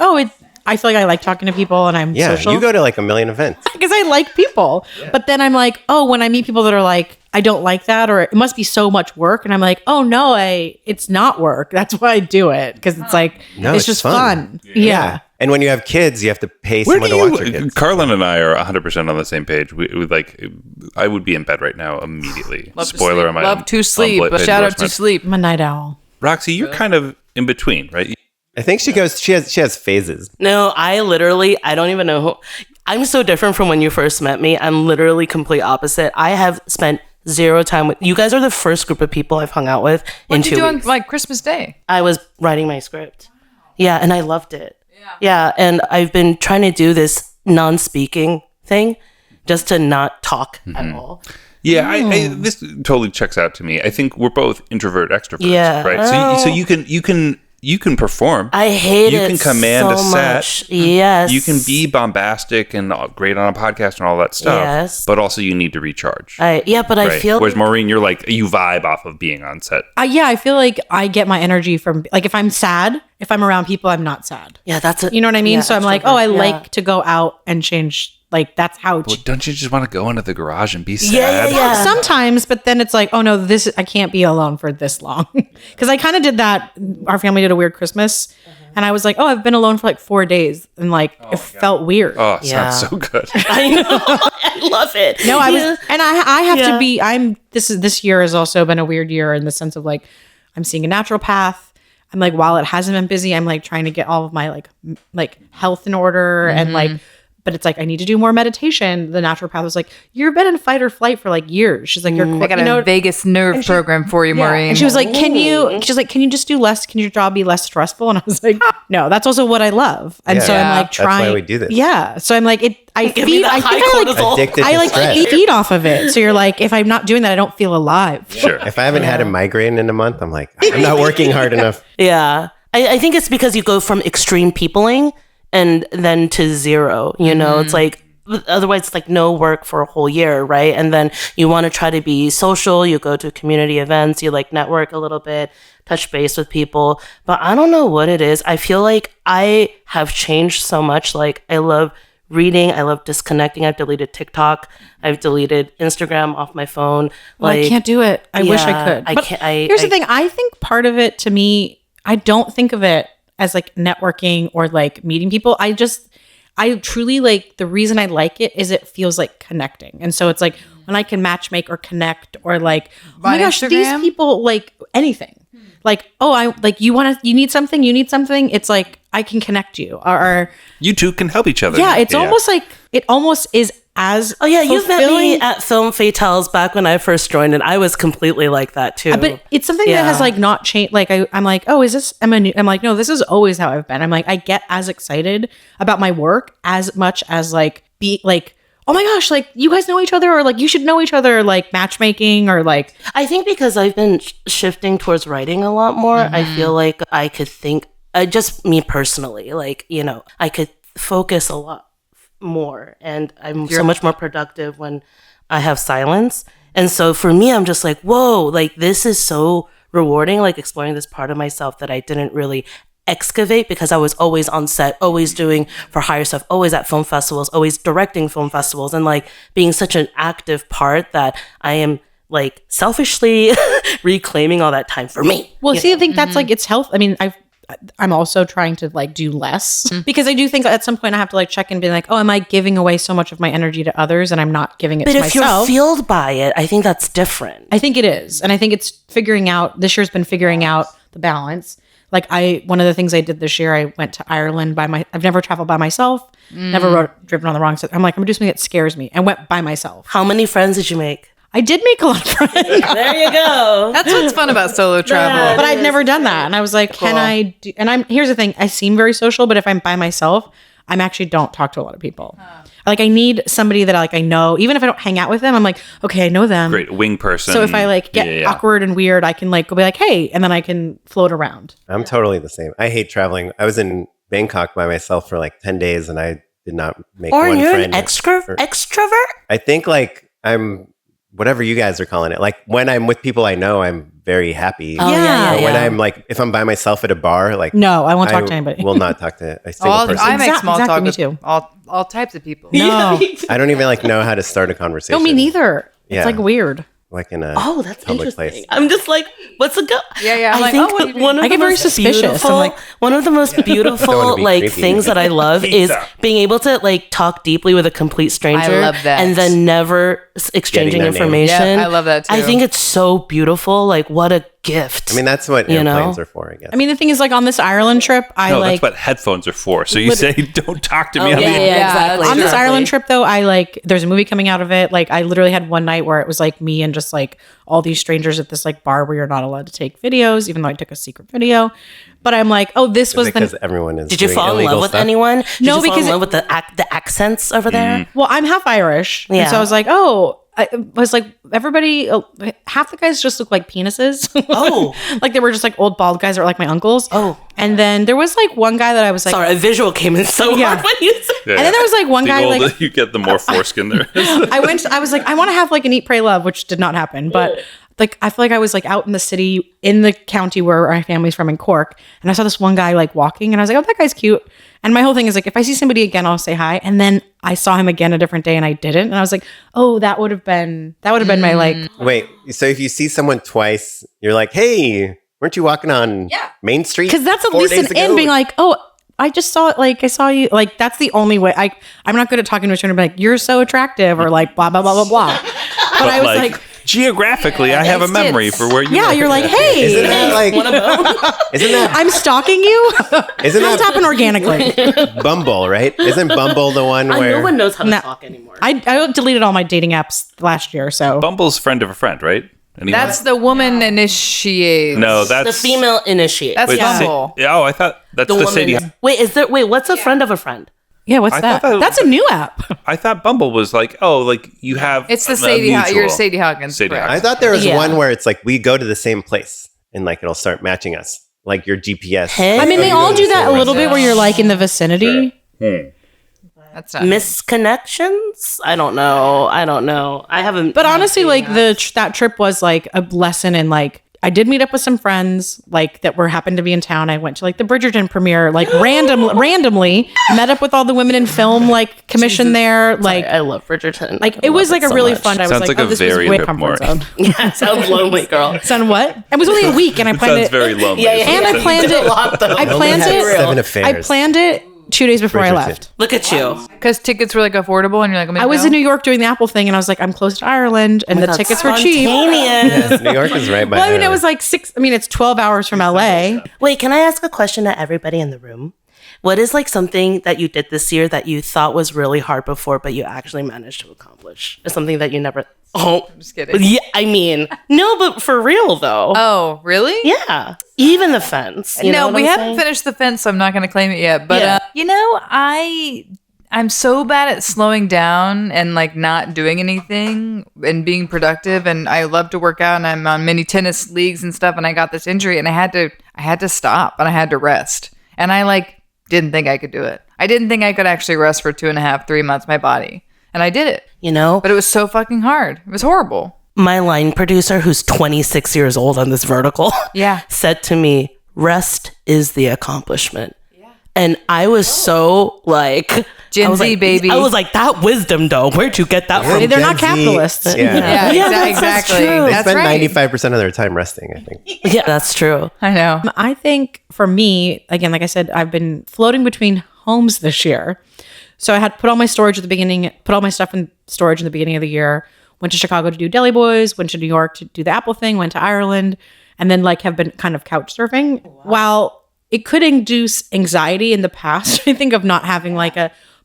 I feel like I like talking to people and I'm Yeah, social. you go to like a million events. Because I like people. But then I'm like, when I meet people that are like, I don't like that, or it must be so much work. And I'm like, oh no, it's not work. That's why I do it. Because it's like, No, it's it's just fun. fun. Yeah. And when you have kids, you have to pay Where someone do to watch your you, kids. Carlin and I are 100% on the same page. We like, I would be in bed right now immediately. Love to Spoiler sleep. on my Love to sleep. unpaid Shout out to endorsement. sleep. I'm a night owl. Roxy, you're kind of in between, right? I think she has phases. No, I don't even know who. I'm so different from when you first met me. I'm literally complete opposite. I have spent zero time with you guys. Are the first group of people I've hung out with in What did you 2 do on weeks. like Christmas Day? I was writing my script. Yeah, and I loved it. Yeah, and I've been trying to do this non-speaking thing just to not talk at all. Yeah, this totally checks out to me. I think we're both introvert extroverts, Yeah. right? So you can you can perform. I hate it. You can command so a set. much. Yes. You can be bombastic and great on a podcast and all that stuff. Yes. But also you need to recharge. I Right. feel Whereas Maureen, you're like, you vibe off of being on set. Yeah, I feel like I get my energy from like if I'm sad, if I'm around people, I'm not sad. yeah, that's it. You know what I mean? Yeah, So I'm like, oh, I extrovert. like to go out and change. Like that's how. Well, don't you just want to go into the garage and be sad? Yeah. Sometimes, but then it's like, oh no, I can't be alone for this long. Because I kind of did that. Our family did a weird Christmas, and I was like, oh, I've been alone for like 4 days, and like it felt weird. Oh, it Yeah. sounds so good. I know. I love it. No, I was, Yeah. and I have Yeah. to be. This year has also been a weird year in the sense of like, I'm seeing a naturopath. I'm like, while it hasn't been busy, I'm like trying to get all of my like health in order and like. But it's like, I need to do more meditation. The naturopath was like, you've been in fight or flight for like years. She's like, I got a vagus nerve program for you, Maureen. And she was like, can you just do less? Can your job be less stressful? And I was like, no, that's also what I love. And so I'm like That's why trying. we do this. Yeah. So I'm like, I Give me feed, that I high think I like, cortisol. Addicted I to like stress. feed off of it. So you're like, if I'm not doing that, I don't feel alive. Sure. If I haven't had a migraine in a month, I'm like, I'm not working hard enough. Yeah. I think it's because you go from extreme peopling and then to zero, you know, it's like, otherwise it's like no work for a whole year, right? And then you want to try to be social, you go to community events, you like network a little bit, touch base with people. But I don't know what it is. I feel like I have changed so much. Like I love reading, I love disconnecting. I've deleted TikTok, I've deleted Instagram off my phone. Well, I can't do it. I wish I Yeah, could. I But can't- here's the thing. I think part of it to me, I don't think of it as like networking or like meeting people. I truly like the reason I like it is it feels like connecting. And so it's like when I can matchmake or connect or like, oh my On gosh, these Instagram? people like anything. Like, oh, I like you need something. It's like I can connect you or You two can help each other. yeah, it's almost like it almost is as Oh yeah, you've met me fulfilling- at Film Fatales back when I first joined, and I was completely like that too. But it's something that has Yeah. like not changed. Like I'm like, oh, is this? I'm like, no, this is always how I've been. I'm like, I get as excited about my work as much as like be like, oh my gosh, like you guys know each other, or like you should know each other, like matchmaking, or like I think because I've been shifting towards writing a lot more, I feel like I could think, just me personally, like, you know, I could focus a lot more and I'm so much more productive when I have silence. And so for me, I'm just like, whoa, like this is so rewarding, like exploring this part of myself that I didn't really excavate because I was always on set, always doing for hire stuff, always at film festivals, always directing film festivals, and like being such an active part that I am like selfishly reclaiming all that time for me. well, see, I think that's like it's health. I mean, I'm also trying to like do less because I do think at some point I have to like check and be like, oh, am I giving away so much of my energy to others and I'm not giving it But to if myself? you're fueled by it, I think that's different. I think it is. And I think it's figuring out, this year's been figuring out the balance. Like one of the things I did this year, I went to Ireland I've never traveled by myself, never driven on the wrong side. I'm like, I'm gonna do something that scares me. I went by myself. How many friends did you make? I did make a lot of friends, There you go. That's what's fun about solo travel. but I'd never done that. And I was like, can I do, and here's the thing, I seem very social, but if I'm by myself, I'm actually don't talk to a lot of people. Like I need somebody that I know, even if I don't hang out with them, I'm like, okay, I know them. Great wing person. So if I like get Yeah. awkward and weird, I can like go be like, hey, and then I can float around. I'm totally the same. I hate traveling. I was in Bangkok by myself for like 10 days and I did not make Or one you're friend. an extrovert? I think like I'm whatever you guys are calling it. Like when I'm with people I know, I'm very happy. Oh, yeah, But when yeah. I'm like, if I'm by myself at a bar, like No, I won't talk to anybody. will not talk to a single person. I make small Exactly, talk me with too. all types of people. No, I don't even like know how to start a conversation. no, me neither. Yeah. It's like weird. Like in a Oh, that's public interesting. place. I'm just like, what's a go? Yeah. I'm I like, think oh, what do you do? one of I the get very most suspicious. I'm beautiful, like- one of the most Don't beautiful wanna be like creepy. things that I love is Pizza. being able to like talk deeply with a complete stranger. love that. And then never exchanging Getting their name. information. Yeah, I love that too. I think it's so beautiful. Like what a gift. I mean, that's what You know? airplanes are for, I guess. I mean, the thing is, like on this Ireland trip, I No, like that's what headphones are for. So you say, don't talk to me. Oh, on the yeah, exactly. on this Exactly. Ireland trip though, I like there's a movie coming out of it. Like I literally had one night where it was like me and just like all these strangers at this like bar where you're not allowed to take videos, even though I took a secret video. But I'm like, oh, this was because the everyone is Did you doing fall in illegal love with stuff. anyone? Did No, you fall because in love with the accents over there? well, I'm half Irish, and Yeah. so I was like, oh, I was like, everybody, half the guys just look like penises. Oh. Like they were just like old bald guys that were like my uncles. Oh. And then there was like one guy that I was like, Sorry, a visual came in so Yeah. hard when you said Yeah. and then there was like one The guy older like, you get, the more foreskin there is. I was like, I want to have like an Eat, Pray, Love, which did not happen. But like, I feel like I was like out in the city in the county where my family's from in Cork. And I saw this one guy like walking and I was like, oh, that guy's cute. And my whole thing is like, if I see somebody again, I'll say hi. And then I saw him again a different day and I didn't. And I was like, oh, that would have been my like, Wait, so if you see someone twice, you're like, hey, weren't you walking on Main Street? because that's at 4 least days an in ago?" being like, oh, I just saw it. Like I saw you. Like that's the only way. I'm not good at talking to a stranger. Be like, you're so attractive, or like blah blah blah blah blah. But I was like, geographically, I have a memory for where you yeah, live. you're like, hey, Isn't that like, isn't that, I'm stalking you. isn't That's that happened organically. Bumble, right? Isn't Bumble the one where no one knows how to No. talk anymore. I deleted all my dating apps last year. So Bumble's friend of a friend, right? Anyone? That's the woman initiates. no, the that's female initiate. That's Wait, Bumble. oh, I thought that's the woman Sadie. is- Wait, what's a friend of a friend? yeah, what's I that? thought that- That's a new app. I thought Bumble was like, oh, like you have. It's the a Sadie. mutual. You're Sadie Hawkins. Sadie correct. I thought there was Yeah. one where it's like we go to the same place and like it'll start matching us, like your GPS. Hey. I mean, Oh, they you all go to do the that same a little bit where you're like in the vicinity. That's not. Misconnections? I don't know. I haven't. But honestly, like that trip was like a lesson in like I did meet up with some friends like that were happened to be in town. I went to like the Bridgerton premiere, like randomly met up with all the women in film like commission there. Like I love Bridgerton. like I it love was like a so really much. fun. I was Sounds like, like oh, a this very was way Rip comfort Morty. zone. Yeah, it sounds lonely, girl. Son, what? It was only a week, and I planned Sounds it. very lonely. Yeah, yeah, And I yeah. planned You did it. a lot, though. I planned had it. 7 I affairs. planned it 2 days before I Bridgerton. left. Look at you. Because tickets were like affordable, and you're like, I'm gonna I was go. in New York doing the Apple thing, and I was like, I'm close to Ireland, and the That's tickets were cheap. spontaneous. New York is right by. Well, I mean, it Ireland. was like it's 12 hours from LA. Wait, can I ask a question to everybody in the room? What is like something that you did this year that you thought was really hard before, but you actually managed to accomplish? Is something that you never. Oh, I'm just kidding. Yeah, I mean, no, but for real though. Oh, really? Yeah, even the fence. You know No, what we I'm haven't saying? finished the fence, so I'm not going to claim it yet. But Yeah. I'm so bad at slowing down and like not doing anything and being productive. And I love to work out, and I'm on many tennis leagues and stuff. And I got this injury, and I had to stop, and I had to rest. And I like didn't think I could do it. I didn't think I could actually rest for 2.5, 3 months. My body, and I did it. You know, But it was so fucking hard. It was horrible. my line producer, who's 26 years old on this vertical, Yeah. said to me, "Rest is the accomplishment." And I was so like Gen I was Z, like, baby. I was like, that wisdom though. Where'd you get that from? They're not Gen Z. capitalists. Yeah. Yeah, Yeah, that's exactly. true. They That's spend right. 95% of their time resting, I think. Yeah, that's true. I know. I think for me, again, like I said, I've been floating between homes this year. So I had put all my storage at the beginning, put all my stuff in storage in the beginning of the year, went to Chicago to do Deli Boys, went to New York to do the Apple thing, went to Ireland, and then like have been kind of couch surfing. While it could induce anxiety in the past, I think, of not having like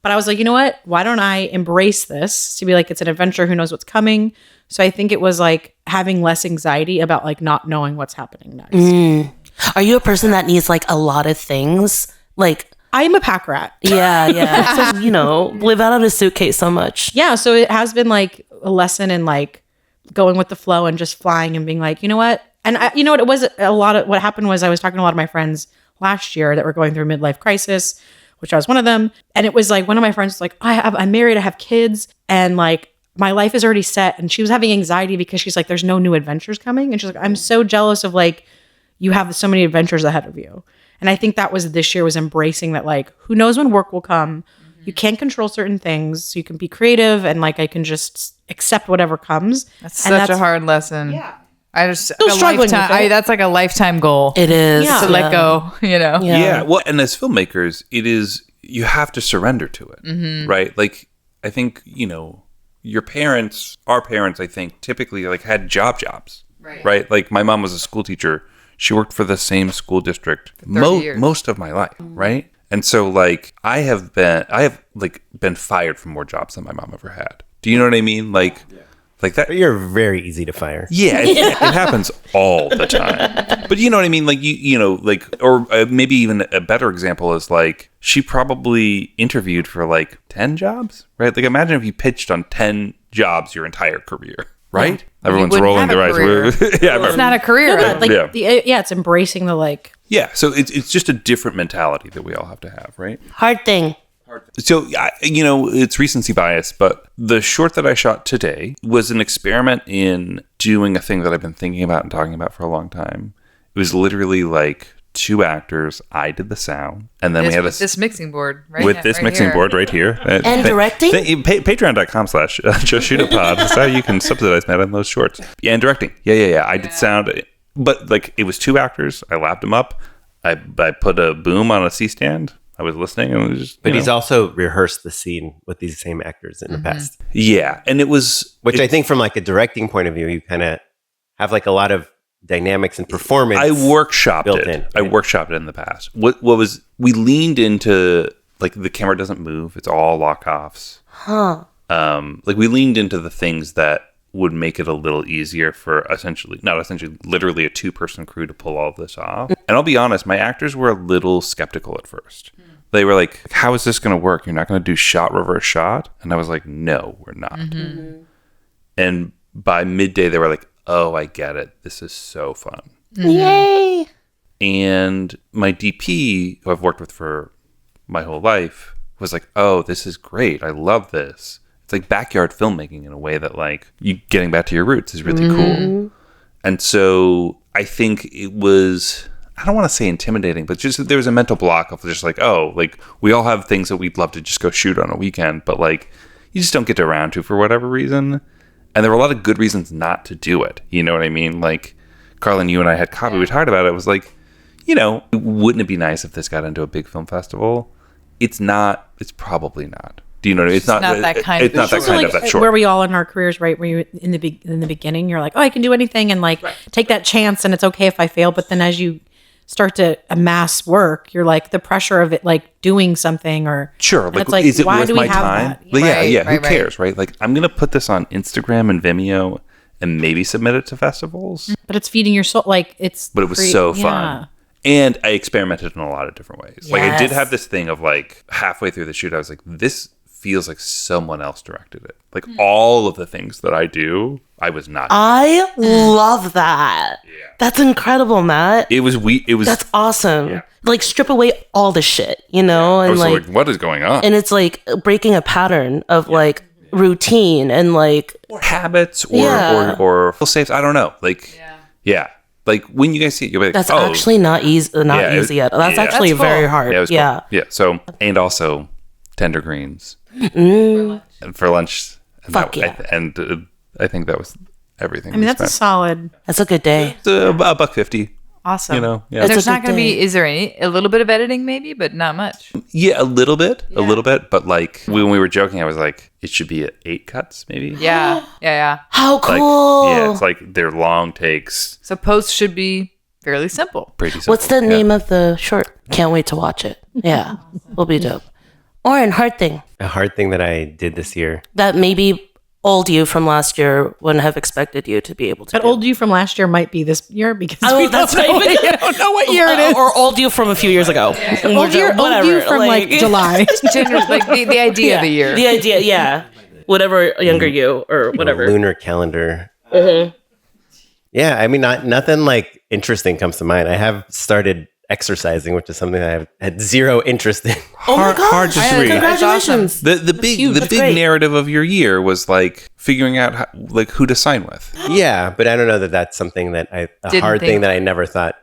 but I was like, you know what? Why don't I embrace this to be like, it's an adventure, who knows what's coming? So I think it was like having less anxiety about like not knowing what's happening next. Are you a person that needs like a lot of things? Like, I'm a pack rat. yeah. So, you know, live out of a suitcase so much. Yeah, so it has been like a lesson in like going with the flow and just flying and being like, you know what? And you know what? It was a lot of what happened was I was talking to a lot of my friends last year that were going through midlife crisis, which I was one of them. And it was like one of my friends was like, I'm married, I have kids, and like my life is already set. And she was having anxiety because she's like, there's no new adventures coming. And she's like, I'm so jealous of like, you have so many adventures ahead of you. And I think that was this year, was embracing that, like, who knows when work will come. You can't control certain things. So you can be creative, and like I can just accept whatever comes. That's And such a hard lesson. Yeah. I just Still struggling with it. that's like a lifetime goal It is. Yeah. to let go, you know. Yeah. Well, and as filmmakers, you have to surrender to it, right? Like, I think, your parents, our parents, I think, typically like had jobs, right? Like my mom was a school teacher. She worked for the same school district 30 years. most of my life, right? And so like I have been fired from more jobs than my mom ever had. Do you know what I mean? Like that. But you're very easy to fire. Yeah, it happens all the time. But you know what I mean? Like, or maybe even a better example is like, she probably interviewed for like 10 jobs, right? Like, imagine if you pitched on 10 jobs your entire career, right? Everyone's wouldn't rolling have their a eyes. career. Yeah, It's not a career. But like, Yeah. it's embracing the like. yeah. So it's just a different mentality that we all have to have, right? Hard thing. So, it's recency bias, but the short that I shot today was an experiment in doing a thing that I've been thinking about and talking about for a long time. It was literally like 2 actors. I did the sound, and then we had this mixing board, right? with this right mixing here. board right here. And directing? Patreon.com/justshootapod. That's how you can subsidize Matt on those shorts. Yeah, and directing. Yeah. I did sound, but like it was 2 actors. I lapped them up. I put a boom on a C-stand. I was listening, and it was just, But he's also rehearsed the scene with these same actors in the past. yeah, and it was Which I think from like a directing point of view, you kind of have like a lot of dynamics and performance. I workshopped built it. in, I right? workshopped it in the past. What was we leaned into, like, the camera doesn't move. It's all lock-offs. Huh. Like, we leaned into the things that would make it a little easier for literally a 2-person crew to pull all of this off. And I'll be honest, my actors were a little skeptical at first. They were like, how is this going to work? You're not going to do shot, reverse shot? And I was like, no, we're not. And by midday, they were like, oh, I get it. This is so fun. Yay. And my DP, who I've worked with for my whole life, was like, oh, this is great. I love this. It's like backyard filmmaking in a way that, like, you getting back to your roots is really cool. And so I think it was, I don't want to say intimidating, but just there was a mental block of just like, oh, like, we all have things that we'd love to just go shoot on a weekend, but like, you just don't get around to for whatever reason. And there were a lot of good reasons not to do it. You know what I mean? Like, Carlin, you and I had coffee. We talked about it. It was like, wouldn't it be nice if this got into a big film festival? It's not. It's probably not. Do you know what I mean? It's not that kind of- It's not that Also, kind like, of that short. where we all in our careers, right? Where you in the beginning, you're like, oh, I can do anything, and like take that chance, and it's okay if I fail. But then as you start to amass work, you're like the pressure of it, like doing something, or Sure, and like, it's like, is it why worth do we my have time? that? But Right, who right. cares, right? Like, I'm gonna put this on Instagram and Vimeo and maybe submit it to festivals. But it's feeding your soul. Like it's. But it was so fun. And I experimented in a lot of different ways. Like, I did Yes. have this thing of, like, halfway through the shoot, I was like, this feels like someone else directed it. Like, all of the things that I do, I was not. I love that. That's incredible, Matt. It was That's awesome. Yeah. Like, strip away all the shit, and I was like, like, what is going on? and it's like breaking a pattern of like routine and like, Or habits or Yeah. or safes. I don't know. Like, yeah. Like, when you guys see it, you'll be like, that's oh, actually not easy. Not Yeah, easy at all. That's yeah. actually That's cool. very hard. Yeah, it was Yeah. cool. Yeah. So, and also tender greens and for lunch. And Fuck that, yeah. I think that was everything. I mean, that's a solid. That's a good day. It's about $1.50. Awesome. Yeah. And That's there's a not good going to be, day. is there a little bit of editing maybe, but not much. Yeah, a little bit. But like, when we were joking, I was like, it should be 8 cuts, maybe. Yeah. Yeah. How Like, cool. yeah, it's like they're long takes, So post should be fairly simple. pretty simple. What's the Yeah. name of the short? Can't wait to watch it. Yeah, will be dope. Oren, hard thing A hard thing that I did this year. that maybe old you from last year wouldn't have expected you to be able to. But do. old you from last year might be this year because Oh, we that's don't know, right. we don't know what year it is. Or old you from a few years ago. Old you from like July. Generally, like the idea of the year. The idea, yeah. Whatever younger you or whatever. Lunar calendar. Yeah, I mean, nothing like interesting comes to mind. I have started exercising, which is something that I've had zero interest in. Oh my gosh. hard to agree. Congratulations. The big huge. That's big great. narrative of your year was like figuring out like who to sign with. Yeah, but I don't know that that's something that Didn't hard think- thing that I never thought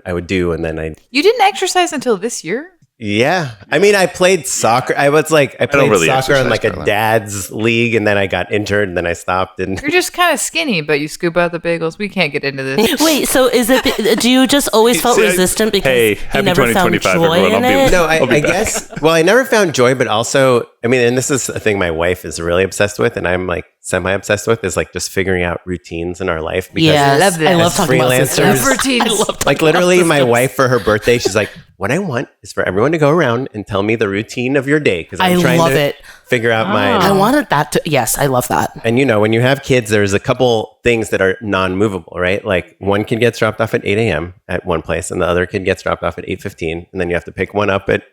I would do, and then You didn't exercise until this year? yeah. I mean, I played soccer. I played really soccer in exercise, like a Caroline. dad's league, and then I got injured, and then I stopped. And You're just kind of skinny, but you scoop out the bagels. We can't get into this. Wait, so is it? Do you just always felt resistant because Hey, you happy never found 2025, joy everyone. in I'll be- it? no, I'll be I back. guess. Well, I never found joy, but also, I mean, and this is a thing my wife is really obsessed with, and I'm like semi-obsessed with, is like just figuring out routines in our life. Because Yes, love this. I love As talking about freelancers- systems. Routines. I love talking like about literally my systems. wife for her birthday, she's like, what I want is for everyone to go around and tell me the routine of your day. Because I'm I trying love to it. figure out I mine. wanted that to. Yes, I love that. And you know, when you have kids, there's a couple things that are non-movable, right? Like one kid gets dropped off at 8 a.m. at one place and the other kid gets dropped off at 8:15. And then you have to pick one up at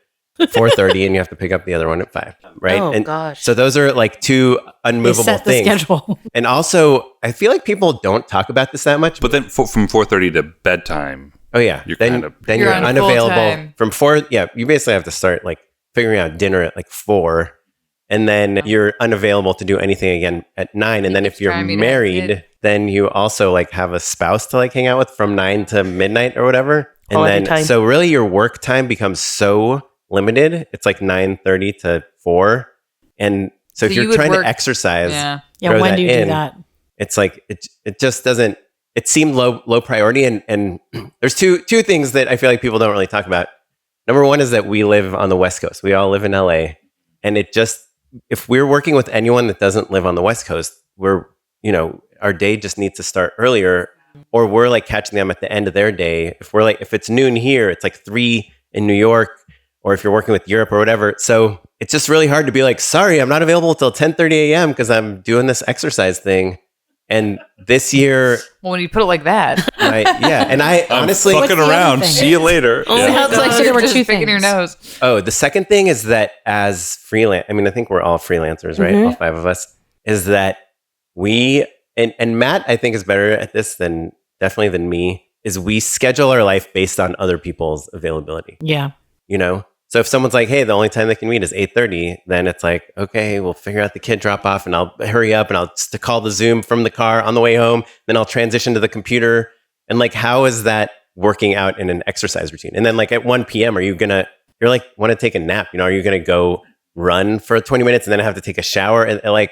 4:30, and you have to pick up the other one at 5, right? Oh, and gosh. So those are like two unmovable Set the things. schedule. And also, I feel like people don't talk about this that much. But then from 4:30 to bedtime. Oh yeah, You're then kind of- then You're you're on unavailable full-time. from 4. Yeah, you basically have to start like figuring out dinner at like 4, and then you're unavailable to do anything again at 9. And then if you're Trying me to married, hit. then you also like have a spouse to like hang out with from 9 to midnight or whatever. And Quality then time. so really your work time becomes so limited. It's like 9:30 to 4, and so if So you you're would trying work- to exercise, Yeah. Yeah, throw when that do you do in. that? It's like it just doesn't. It seemed low priority, and there's two things that I feel like people don't really talk about. Number one is that we live on the West Coast. We all live in LA, and it just, if we're working with anyone that doesn't live on the West Coast, we're, our day just needs to start earlier, or we're like catching them at the end of their day. If it's noon here, it's like 3 in New York, or if you're working with Europe or whatever. So it's just really hard to be like, sorry, I'm not available until 10:30 a.m. because I'm doing this exercise thing. And this year, Well, when you put it like that, and I honestly, fucking the other around. thing? See you later. Oh, Yeah. sounds like so there were just two picking your things. nose. the second thing is that as freelance, I mean, I think we're all freelancers, right? All 5 of us, is that we, and Matt, I think is better at this definitely than me, is we schedule our life based on other people's availability, Yeah. So if someone's like, hey, the only time they can meet is 8:30, then it's like, okay, we'll figure out the kid drop off and I'll hurry up and I'll call the Zoom from the car on the way home. Then I'll transition to the computer. And like, how is that working out in an exercise routine? And then like at 1 p.m., you're like, want to take a nap? Are you going to go run for 20 minutes and then have to take a shower and like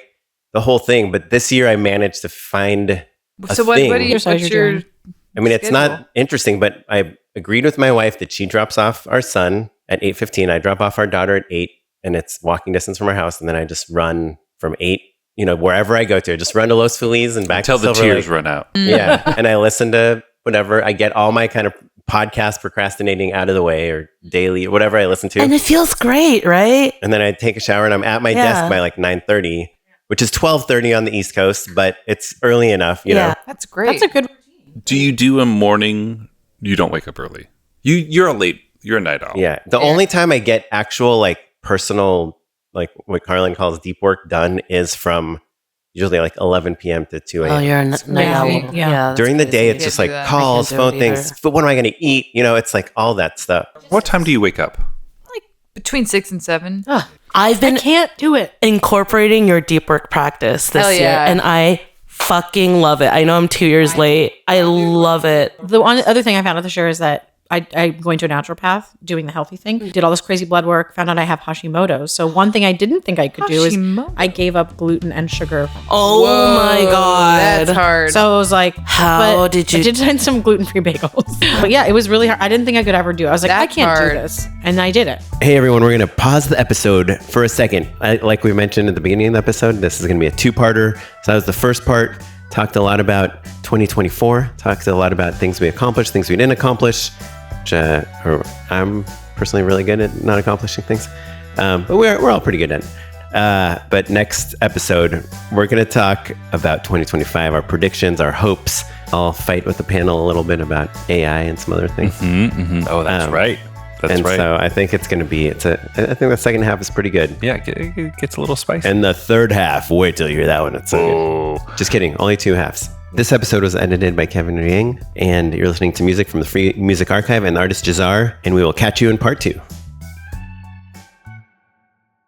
the whole thing? But this year I managed to find a So what thing. do you, Exercise what's you're your, doing. I mean, it's schedule? not interesting, but I agreed with my wife that she drops off our son at 8:15. I drop off our daughter at 8, and it's walking distance from our house. And then I just run from 8, wherever I go to. I just run to Los Feliz and back Until to the Silver tears Lake. run out. Yeah. And I listen to whatever. I get all my kind of podcast procrastinating out of the way, or daily, whatever I listen to. And it feels great, right? And then I take a shower and I'm at my Yeah. desk by like 9:30, which is 12:30 on the East Coast, but it's early enough, you know. That's great. That's a good Do you do a morning? You don't wake up early. You're a night owl. Yeah. The only time I get actual like personal, like what Carlin calls deep work done is from usually like 11 p.m. to 2 a.m. Oh, you're a night Yeah. owl. Yeah. that's During the day, crazy. it's just Can't like do that. calls, I can't phone do it things. either. But what am I going to eat? It's like all that stuff. What time do you wake up? Between 6 and 7. I've I been can't do it. incorporating your deep work practice this Hell year, yeah. and I fucking love it. I know I'm 2 years late. I love it. The one other thing I found out this year is that I'm going to a naturopath, doing the healthy thing. Did all this crazy blood work, found out I have Hashimoto's. So one thing I didn't think I could do is Hashimoto. I gave up gluten and sugar. Oh my god, That's hard. So I was like, How but did you- I did find some gluten-free bagels. But yeah, it was really hard. I didn't think I could ever do it. I was like, I That's can't hard. do this. And I did it. Hey, everyone, we're going to pause the episode for a second. Like we mentioned at the beginning of the episode, this is going to be a 2-parter. So that was the first part. Talked a lot about 2024. Talked a lot about things we accomplished, things we didn't accomplish. Which, I'm personally really good at not accomplishing things. But we're all pretty good at it. But next episode, we're going to talk about 2025, our predictions, our hopes. I'll fight with the panel a little bit about AI and some other things. Oh, that's right. That's And right. so I think it's going to be, I think the second half is pretty good. Yeah, it gets a little spicy. And the third half, wait till you hear that one. It's so good. Just kidding. Only 2 halves. This episode was edited by Kevin Riang, and you're listening to music from the Free Music Archive and the artist Jahzzar, and we will catch you in part 2.